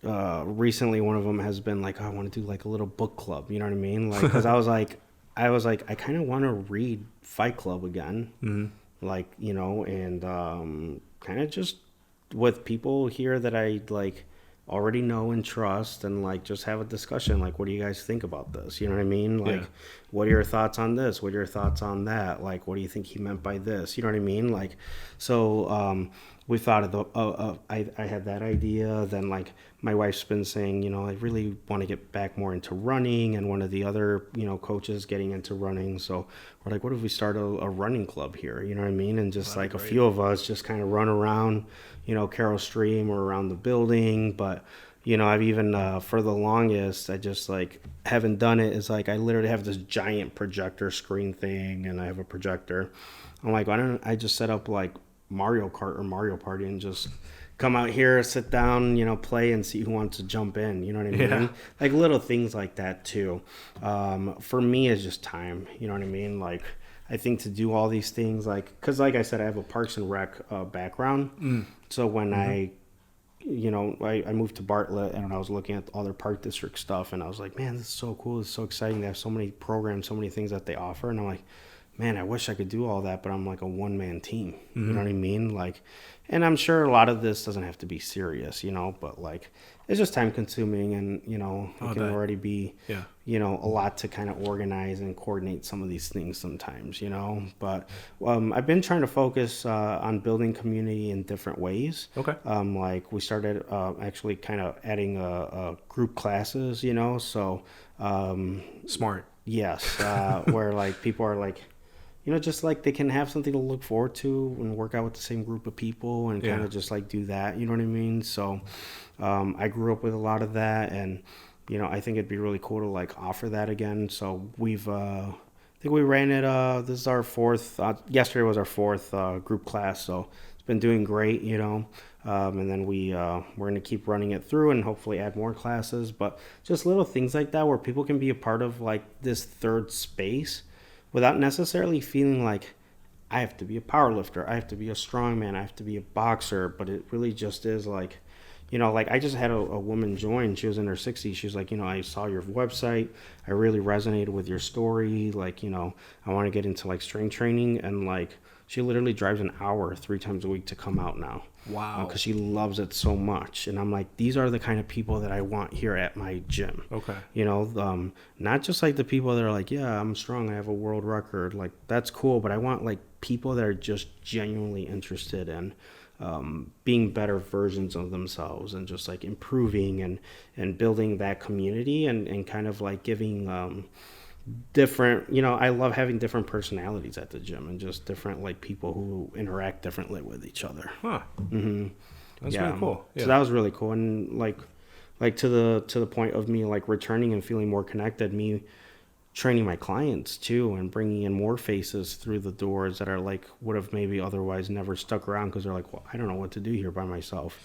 recently one of them has been like, oh, I want to do like a little book club, you know what I mean? Like, because I was like, I kind of want to read Fight Club again, like, and kind of just with people here that I like already know and trust, and like just have a discussion. Like, what do you guys think about this? You know what I mean? Like, what are your thoughts on this? What are your thoughts on that? Like, what do you think he meant by this? You know what I mean? Like, so we thought of I had that idea. Then like my wife's been saying, I really want to get back more into running, and one of the other coaches getting into running. So we're like, what if we start a running club here? You know what I mean? And just like a few of us just kind of run around, Carroll Stream or around the building. But I've even for the longest, I just like haven't done it. Is like I literally have this giant projector screen thing, and I have a projector. I'm like, why don't I just set up like Mario Kart or Mario Party and just come out here, sit down, play and see who wants to jump in. You know what I mean? Yeah. Like little things like that too. For me, it's just time. You know what I mean? Like I think to do all these things, like, because like I said, I have a Parks and Rec background. So when I moved to Bartlett, and I was looking at all their park district stuff, and I was like, man, this is so cool. It's so exciting. They have so many programs, so many things that they offer. And I'm like, man, I wish I could do all that, but I'm like a one-man team. You know what I mean? Like, and I'm sure a lot of this doesn't have to be serious, but like it's just time consuming, and it can already be a lot to kind of organize and coordinate some of these things sometimes, but I've been trying to focus on building community in different ways. Like we started actually kind of adding group classes, so Smart. yes, where like people are like, just like they can have something to look forward to and work out with the same group of people and kind of just like do that. You know what I mean? So I grew up with a lot of that, and, I think it'd be really cool to like offer that again. So we've, I think we ran it, this is our fourth, yesterday was our fourth group class. So it's been doing great, and then we're going to keep running it through and hopefully add more classes, but just little things like that where people can be a part of like this third space without necessarily feeling like I have to be a power lifter, I have to be a strongman, I have to be a boxer, but it really just is like, like I just had a woman join. She was in her 60s. She was like, I saw your website. I really resonated with your story. Like, I want to get into like strength training. And like, she literally drives an hour 3 times a week to come out now. Wow. Because she loves it so much. And I'm like, these are the kind of people that I want here at my gym. Okay. Not just like the people that are like, yeah, I'm strong, I have a world record. Like, that's cool. But I want like people that are just genuinely interested in being better versions of themselves and just like improving and building that community and kind of like giving different, I love having different personalities at the gym and just different like people who interact differently with each other. Huh. Mm-hmm. That's really cool. So that was really cool. And like to the point of me like returning and feeling more connected, me training my clients too and bringing in more faces through the doors that are like would have maybe otherwise never stuck around because they're like, well, I don't know what to do here by myself.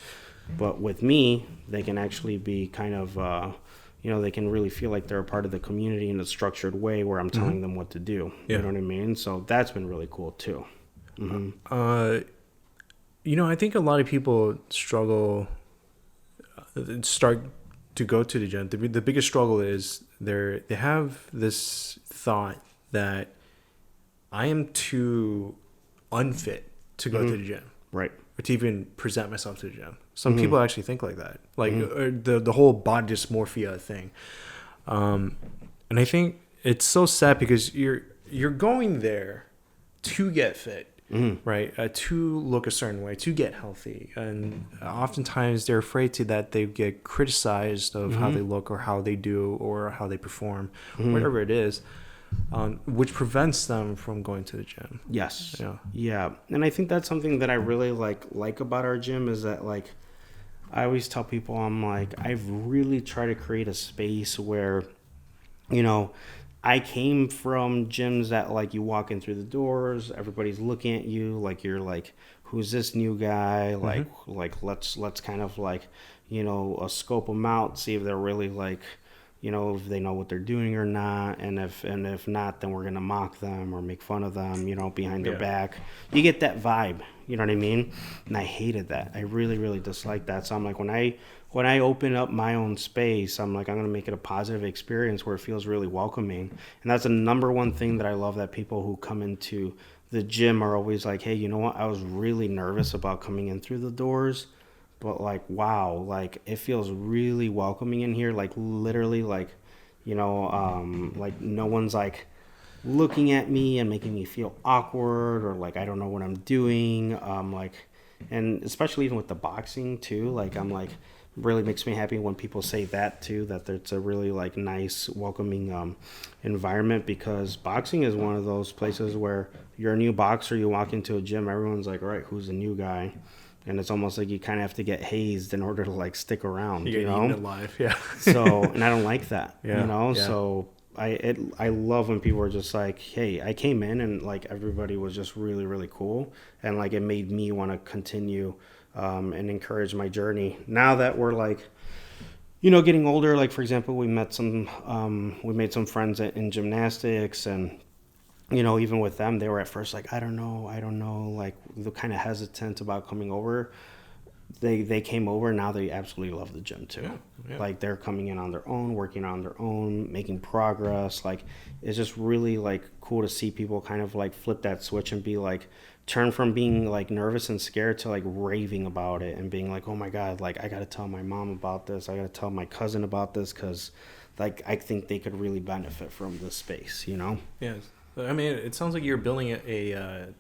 But with me, they can actually be kind of they can really feel like they're a part of the community in a structured way where I'm telling them what to do. You know what I mean? So that's been really cool too. I think a lot of people start to go to the gym. The biggest struggle is they have this thought that I am too unfit to go to the gym, right? Or to even present myself to the gym. Some people actually think like that, like the whole body dysmorphia thing. And I think it's so sad because you're going there to get fit. Right, to look a certain way, to get healthy, and oftentimes they're afraid that they get criticized of how they look or how they do or how they perform, whatever it is, which prevents them from going to the gym. Yes, yeah, and I think that's something that I really like about our gym is that like I always tell people I'm like I've really tried to create a space where, I came from gyms that like you walk in through the doors, everybody's looking at you like you're like, who's this new guy? Like let's kind of like, scope them out, see if they're really like, if they know what they're doing or not, and if not, then we're gonna mock them or make fun of them, behind their back. You get that vibe, you know what I mean? And I hated that. I really, really disliked that. So I'm like, when I open up my own space, I'm like, I'm going to make it a positive experience where it feels really welcoming. And that's the number one thing that I love, that people who come into the gym are always like, hey, you know what? I was really nervous about coming in through the doors, but like, wow, like it feels really welcoming in here. Like literally like, like no one's like looking at me and making me feel awkward or like I don't know what I'm doing. And especially even with the boxing too, like I'm like, really makes me happy when people say that too, that it's a really like nice welcoming environment, because boxing is one of those places where you're a new boxer, you walk into a gym, everyone's like, all right, who's the new guy? And it's almost like you kind of have to get hazed in order to like stick around, you know, eaten alive. Yeah. So, and I don't like that, Yeah. So I love when people are just like, hey, I came in and like everybody was just really, really cool, and like it made me want to continue and encourage my journey. Now that we're like, getting older, like for example, we made some friends in gymnastics, and even with them, they were at first like, I don't know, like they're kind of hesitant about coming over. They came over, and now they absolutely love the gym too. Yeah. Like they're coming in on their own, working on their own, making progress. Like it's just really like cool to see people kind of like flip that switch and be like, turn from being like nervous and scared to like raving about it and being like, oh my God, like I got to tell my mom about this. I got to tell my cousin about this, because like I think they could really benefit from this space, Yeah. I mean, it sounds like you're building a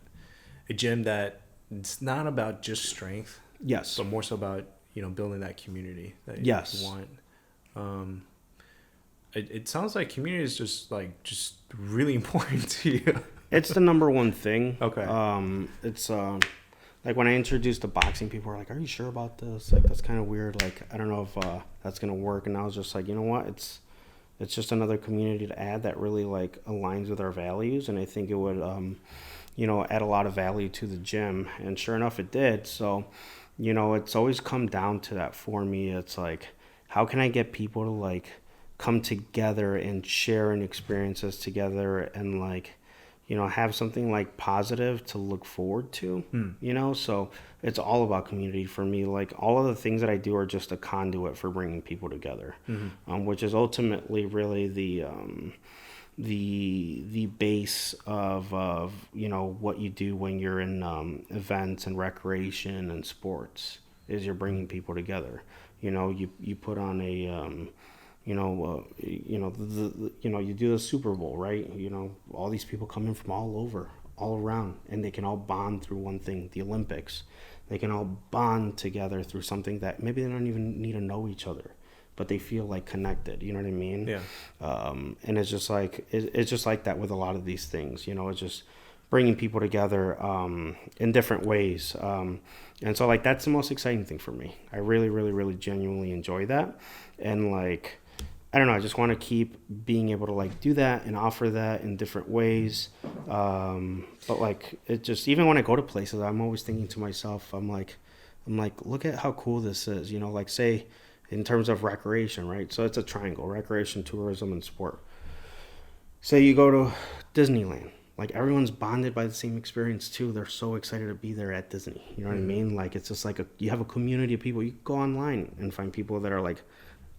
gym that it's not about just strength. Yes. But more so about, building that community that you want. It sounds like community is just really important to you. It's the number one thing. Okay. It's like when I introduced the boxing, people were like, are you sure about this? Like, that's kind of weird. Like, I don't know if that's going to work. And I was just like, you know what? It's just another community to add that really like aligns with our values. And I think it would, add a lot of value to the gym. And sure enough, it did. So, it's always come down to that for me. It's like, how can I get people to like come together and share in experiences together and like, have something like positive to look forward to, So it's all about community for me. Like all of the things that I do are just a conduit for bringing people together, which is ultimately really the base of what you do when you're in events and recreation and sports, is you're bringing people together. You put on a you do the Super Bowl, right? All these people come in from all over, all around, and they can all bond through one thing, the Olympics. They can all bond together through something that maybe they don't even need to know each other, but they feel like connected. You know what I mean? Yeah. And it's just like it's just like that with a lot of these things. You know, it's just bringing people together in different ways. And so like that's the most exciting thing for me. I really, really, really genuinely enjoy that. And like, I don't know, I just want to keep being able to like do that and offer that in different ways. But like, it just, even when I go to places, I'm always thinking to myself, I'm like, look at how cool this is, you know, like say in terms of recreation, right? So it's a triangle: recreation, tourism, and sport. Say you go to Disneyland, like everyone's bonded by the same experience too. They're so excited to be there at Disney. You know what I mean? Like it's just like you have a community of people. You can go online and find people that are like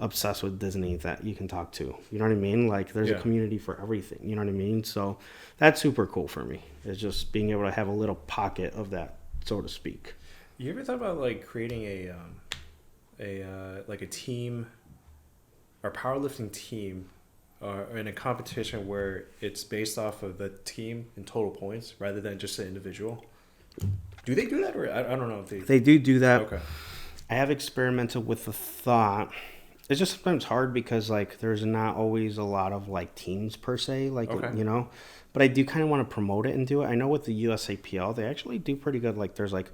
obsessed with Disney that you can talk to. You know what I mean? Like there's a community for everything. You know what I mean? So that's super cool for me. It's just being able to have a little pocket of that, so to speak. You ever thought about like creating a team or powerlifting team in a competition where it's based off of the team in total points rather than just an individual? Do they do that, or I don't know if they do that. Okay. I have experimented with the thought. It's just sometimes hard because like there's not always a lot of like teams per se, like you know. But I do kind of want to promote it and do it. I know with the USAPL they actually do pretty good. Like there's like,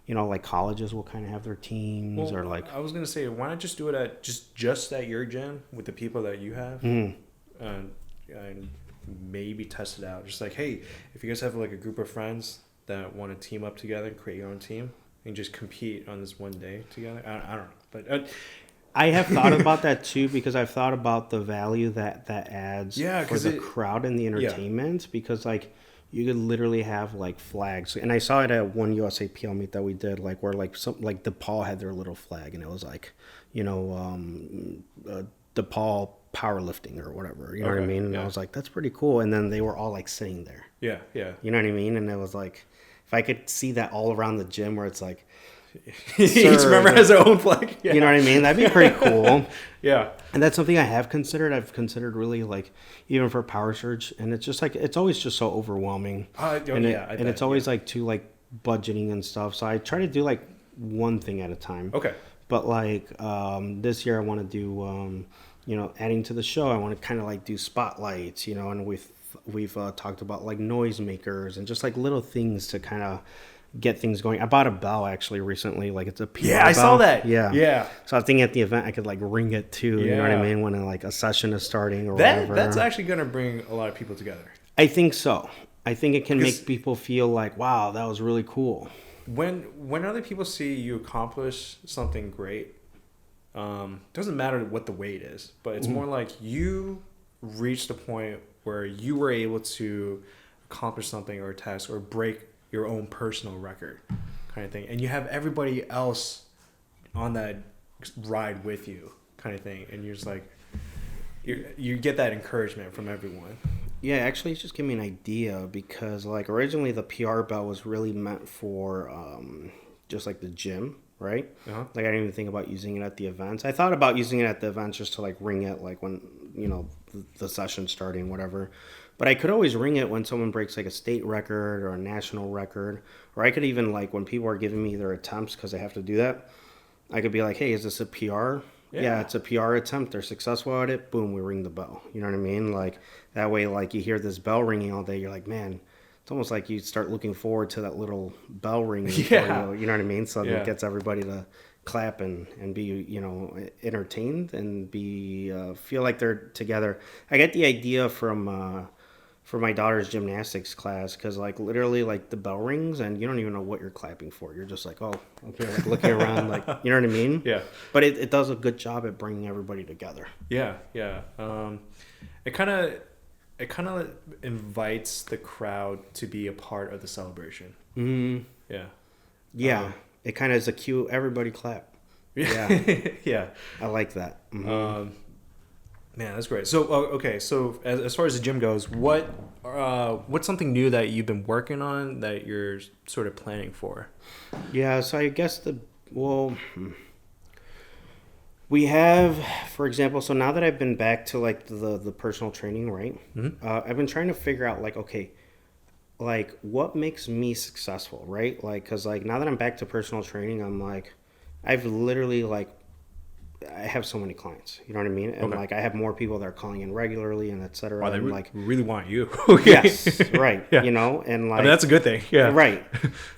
you know, like colleges will kind of have their teams, or like I was gonna say, why not just do it at just at your gym with the people that you have, and maybe test it out. Just like, hey, if you guys have like a group of friends that want to team up together and create your own team and just compete on this one day together. I don't know, but I have thought about that too, because I've thought about the value that adds for the crowd and the entertainment, because like you could literally have like flags, and I saw it at one USAPL meet that we did, like where like some like DePaul had their little flag, and it was like, you know, DePaul powerlifting or whatever, you know what I mean? And I was like, that's pretty cool. And then they were all like sitting there. Yeah. You know what I mean? And it was like, if I could see that all around the gym where it's like, each member has their own flag. You know what I mean? That'd be pretty cool. Yeah. And that's something I have considered. I've considered really like, even for Power Surge. And it's just like, it's always just so overwhelming. And it's always like too like budgeting and stuff. So I try to do like one thing at a time. Okay. But like this year I want to do, you know, adding to the show, I want to kind of like do spotlights, you know, and we've talked about like noisemakers and just like little things to kind of get things going. I bought a bell actually recently, like it's a PR bell. I saw that. Yeah. So I think at the event I could like ring it too. You know what I mean? When like a session is starting or whatever. That's actually going to bring a lot of people together. I think so. I think it can make people feel like, wow, that was really cool. When other people see you accomplish something great, doesn't matter what the weight is, but it's more like you reached a point where you were able to accomplish something or a task or break your own personal record kind of thing. And you have everybody else on that ride with you kind of thing. And you're just like, you get that encouragement from everyone. Yeah, actually, it just gave me an idea, because like originally the PR bell was really meant for just like the gym, right? Like I didn't even think about using it at the events. I thought about using it at the events just to like ring it like when, you know, the session's starting, whatever. But I could always ring it when someone breaks like a state record or a national record. Or I could even like when people are giving me their attempts, because I have to do that, I could be like, hey, is this a PR? Yeah, it's a PR attempt. They're successful at it. Boom, we ring the bell. You know what I mean? Like that way, like you hear this bell ringing all day. You're like, man, it's almost like you start looking forward to that little bell ringing. Yeah. You know what I mean? So it gets everybody to clap and be, you know, entertained and be feel like they're together. I get the idea from for my daughter's gymnastics class, because like literally like the bell rings and you don't even know what you're clapping for. You're just like, oh, okay, like looking around, like, you know what I mean? Yeah. But it does a good job at bringing everybody together. Yeah. It kind of invites the crowd to be a part of the celebration. Yeah. It kind of is a cue. Everybody clap. Yeah. I like that. Man, that's great. So, okay. So, as far as the gym goes, what's something new that you've been working on that you're sort of planning for? Yeah. So I guess we have, for example, so now that I've been back to like the personal training, right? I've been trying to figure out like, okay, like what makes me successful, right? Like, cause like now that I'm back to personal training, I'm like, I've literally like I have so many clients, you know what I mean? And Okay. like I have more people that are calling in regularly and et cetera. Wow, they And like, really want you. yes, right. Yeah. You know, and I like, mean, that's a good thing. Yeah. right.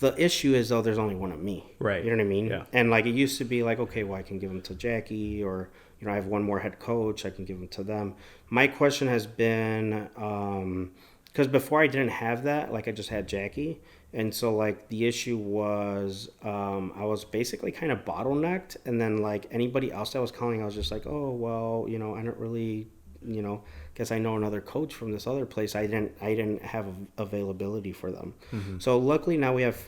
The issue is though, there's only one of me. Right. You know what I mean? Yeah. And like it used to be like, okay, well I can give them to Jackie, or you know I have one more head coach, I can give them to them. My question has been, because before I didn't have that, like I just had Jackie, and so like the issue was I was basically kind of bottlenecked, and then like anybody else that was calling, I was just like, oh well, you know I don't really, you know, guess I know another coach from this other place. I didn't have availability for them. So luckily now we have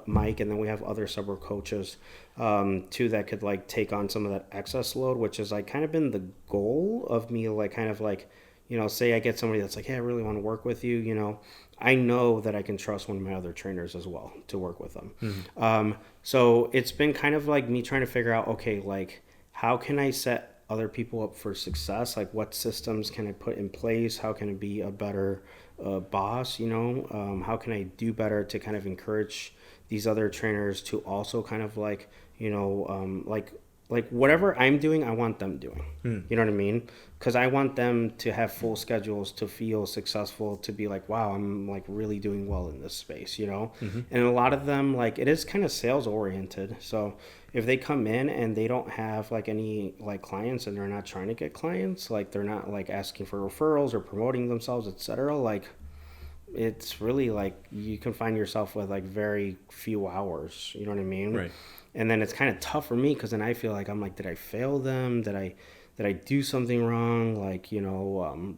Mike, and then we have other sub coaches too that could like take on some of that excess load, which is like kind of been the goal of me, like kind of like, you know, say I get somebody that's like, hey, I really want to work with you, you know, I know that I can trust one of my other trainers as well to work with them. So it's been kind of like me trying to figure out, okay, like how can I set other people up for success? Like what systems can I put in place? How can I be a better boss? You know, how can I do better to kind of encourage these other trainers to also kind of like, you know, like whatever I'm doing, I want them doing. You know what I mean? Because I want them to have full schedules, to feel successful, to be like, wow, I'm like really doing well in this space, you know? And a lot of them, like it is kind of sales oriented. So if they come in and they don't have like any like clients, and they're not trying to get clients, like they're not like asking for referrals or promoting themselves, etc., like it's really like you can find yourself with like very few hours, you know what I mean? Right. And then it's kind of tough for me because then I feel like I'm like, did I fail them? Did I do something wrong? Like, you know,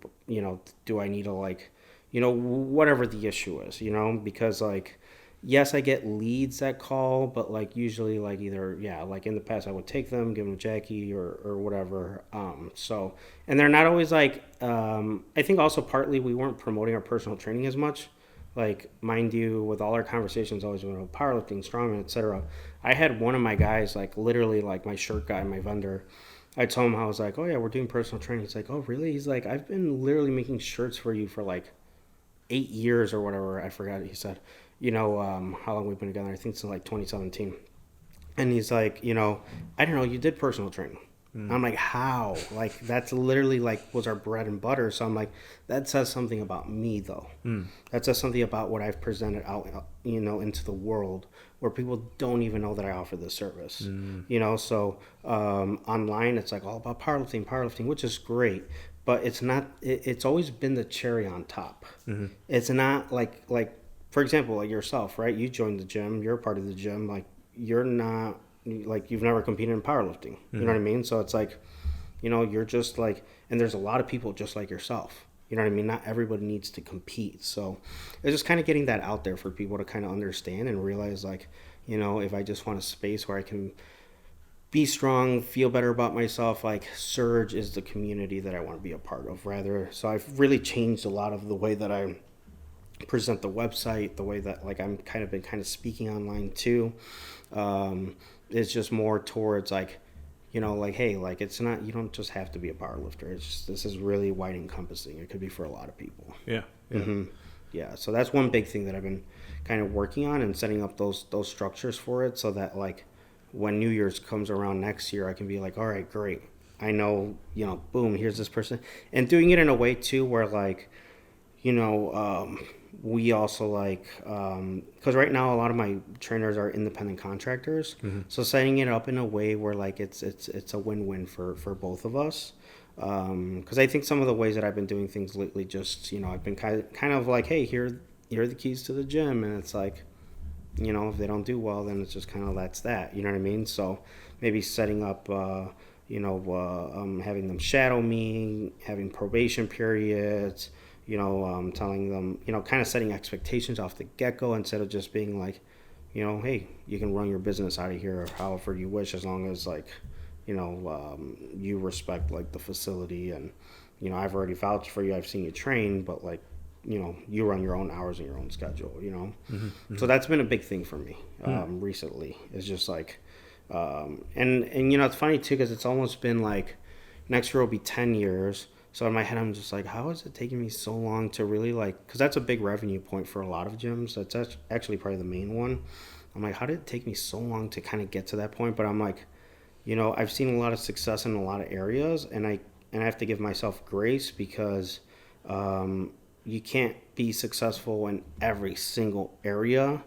do I need to like, you know, whatever the issue is, you know, because like, yes, I get leads that call, but like usually like either, yeah, like in the past I would take them, give them to Jackie or whatever. So, and they're not always like, I think also partly we weren't promoting our personal training as much. Like, mind you, with all our conversations always about powerlifting, strongman, etc., I had one of my guys, like literally like my shirt guy, my vendor. I told him, I was like, oh yeah, we're doing personal training. He's like, oh really? He's like, I've been literally making shirts for you for like 8 years or whatever. I forgot. He said, you know, how long we've been together. I think it's like 2017. And he's like, you know, I don't know, you did personal training. I'm like, how? Like, that's literally like was our bread and butter. So I'm like, that says something about me though. That says something about what I've presented out, you know, into the world, where people don't even know that I offer this service. You know, so online it's like all about powerlifting, which is great. But it's not. It's always been the cherry on top. It's not like for example, like yourself, right? You joined the gym. You're a part of the gym. Like you're not like you've never competed in powerlifting. You know what I mean? So it's like, you know, you're just like, and there's a lot of people just like yourself. You know what I mean? Not everybody needs to compete. So it's just kind of getting that out there for people to kind of understand and realize, like, you know, if I just want a space where I can be strong, feel better about myself, like Surge is the community that I want to be a part of rather. So I've really changed a lot of the way that I present the website, the way that like I'm kind of speaking online too. It's just more towards like, you know, like, hey, like it's not, you don't just have to be a power lifter. It's just, this is really wide encompassing. It could be for a lot of people. Yeah. Yeah. So that's one big thing that I've been kind of working on and setting up those structures for it, so that like when New Year's comes around next year, I can be like, all right, great. I know, you know, boom, here's this person. And doing it in a way too where like, you know, we also like, because right now a lot of my trainers are independent contractors. So setting it up in a way where like it's a win-win for both of us. Because I think some of the ways that I've been doing things lately, just, you know, I've been kind of like, hey, here are the keys to the gym. And it's like, you know, if they don't do well, then it's just kind of that's that. You know what I mean? So maybe setting up, you know, having them shadow me, having probation periods, you know, telling them, you know, kind of setting expectations off the get-go instead of just being like, you know, hey, you can run your business out of here however you wish, as long as like, you know, you respect like the facility, and, you know, I've already vouched for you, I've seen you train, but like, you know, you run your own hours and your own schedule, you know? So that's been a big thing for me recently. It's just like, and you know, it's funny too, because it's almost been like, next year will be 10 years. So in my head, I'm just like, how is it taking me so long to really like, because that's a big revenue point for a lot of gyms. That's actually probably the main one. I'm like, how did it take me so long to kind of get to that point? But I'm like, I've seen a lot of success in a lot of areas, and I have to give myself grace because you can't be successful in every single area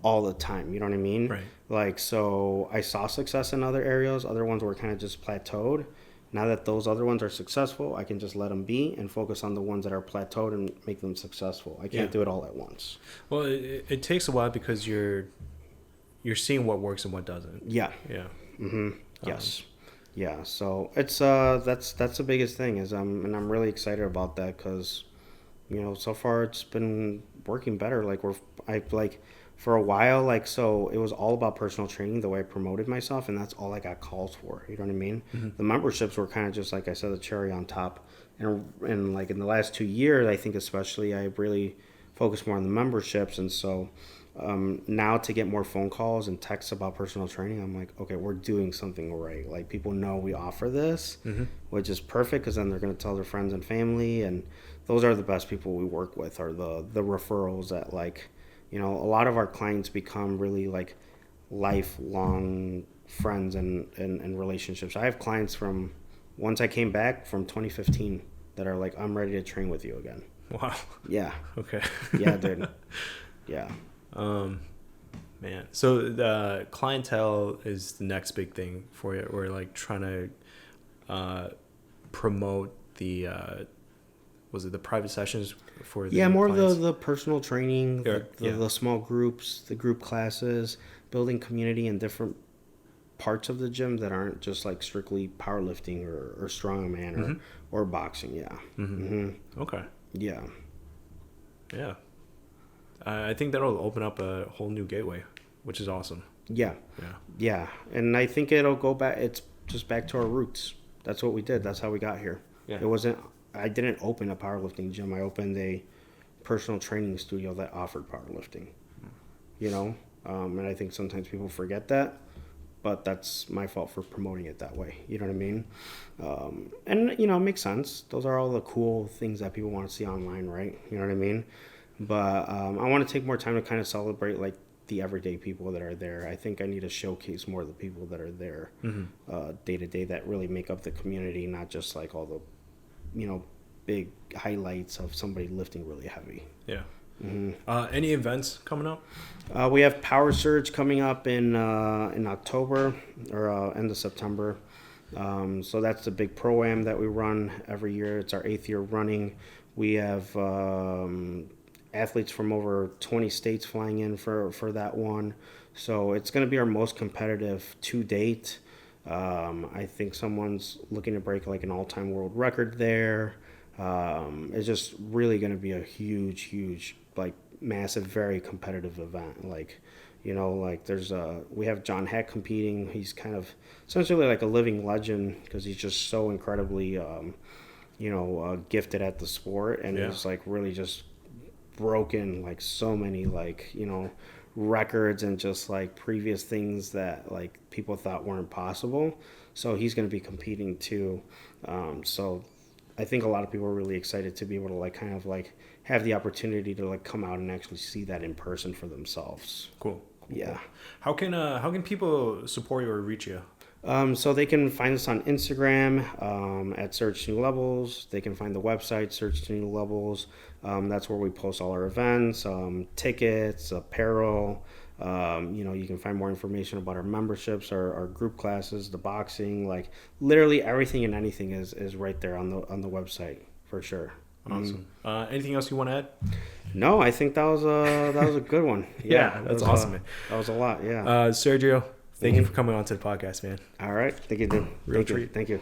all the time. You know what I mean? Right. Like, so I saw success in other areas. Other ones were kind of just plateaued. Now that those other ones are successful, I can just let them be and focus on the ones that are plateaued and make them successful. I can't do it all at once. Well, it takes a while because you're seeing what works and what doesn't. Yeah. Yeah. Mm-hmm. Yes. Yeah. So it's that's the biggest thing is and I'm really excited about that because so far it's been working better. For a while, so it was all about personal training, the way I promoted myself, and that's all I got calls for. You know what I mean? Mm-hmm. The memberships were kind of just, like I said, the cherry on top. And like in the last 2 years, I think especially, I really focused more on the memberships. And so now to get more phone calls and texts about personal training, I'm like, okay, we're doing something right. Like, people know we offer this, which is perfect because then they're going to tell their friends and family. And those are the best people we work with, are the referrals that, like, a lot of our clients become really like lifelong friends and relationships. I have clients from once I came back from 2015 that are like, I'm ready to train with you again. Wow. Yeah. Okay. Yeah, dude. Yeah. Man. So the clientele is the next big thing for you. We're like trying to promote the was it the private sessions for the more clients? of the personal training, the small groups, the group classes, building community in different parts of the gym that aren't just like strictly powerlifting or strongman or boxing. Yeah. Okay. Yeah. Yeah. I think that'll open up a whole new gateway, which is awesome. Yeah. And I think it'll go back. It's just back to our roots. That's what we did. That's how we got here. Yeah. I didn't open a powerlifting gym. I opened a personal training studio that offered powerlifting. And I think sometimes people forget that, but that's my fault for promoting it that way. You know what I mean? And it makes sense. Those are all the cool things that people want to see online, right? You know what I mean? But I want to take more time to kind of celebrate like the everyday people that are there. I think I need to showcase more of the people that are there day to day that really make up the community, not just like all the big highlights of somebody lifting really heavy. Yeah. Any events coming up? We have Power Surge coming up in October or end of September. So that's the big pro-am that we run every year. It's our 8th year running. We have athletes from over 20 states flying in for that one. So it's going to be our most competitive to date. I think someone's looking to break like an all-time world record there. It's just really going to be a huge, like massive, very competitive event. Like, there's we have John Heck competing. He's kind of essentially like a living legend because he's just so incredibly, gifted at the sport, and he's like really just broken like so many like records and just like previous things that like people thought weren't possible. So he's going to be competing too. So I think a lot of people are really excited to be able to like kind of like have the opportunity to like come out and actually see that in person for themselves. Cool. Yeah. How can people support you or reach you? So they can find us on Instagram at Search New Levels. They can find the website, Search New Levels. That's where we post all our events, tickets, apparel. You can find more information about our memberships, our group classes, the boxing, like literally everything and anything is right there on the website for sure. Awesome. Anything else you want to add? No, I think that was a good one. Yeah, that's awesome, man. That was a lot. Yeah. Sergio, thank you for coming on to the podcast, man. All right. Thank you, dude. Real treat. Thank you.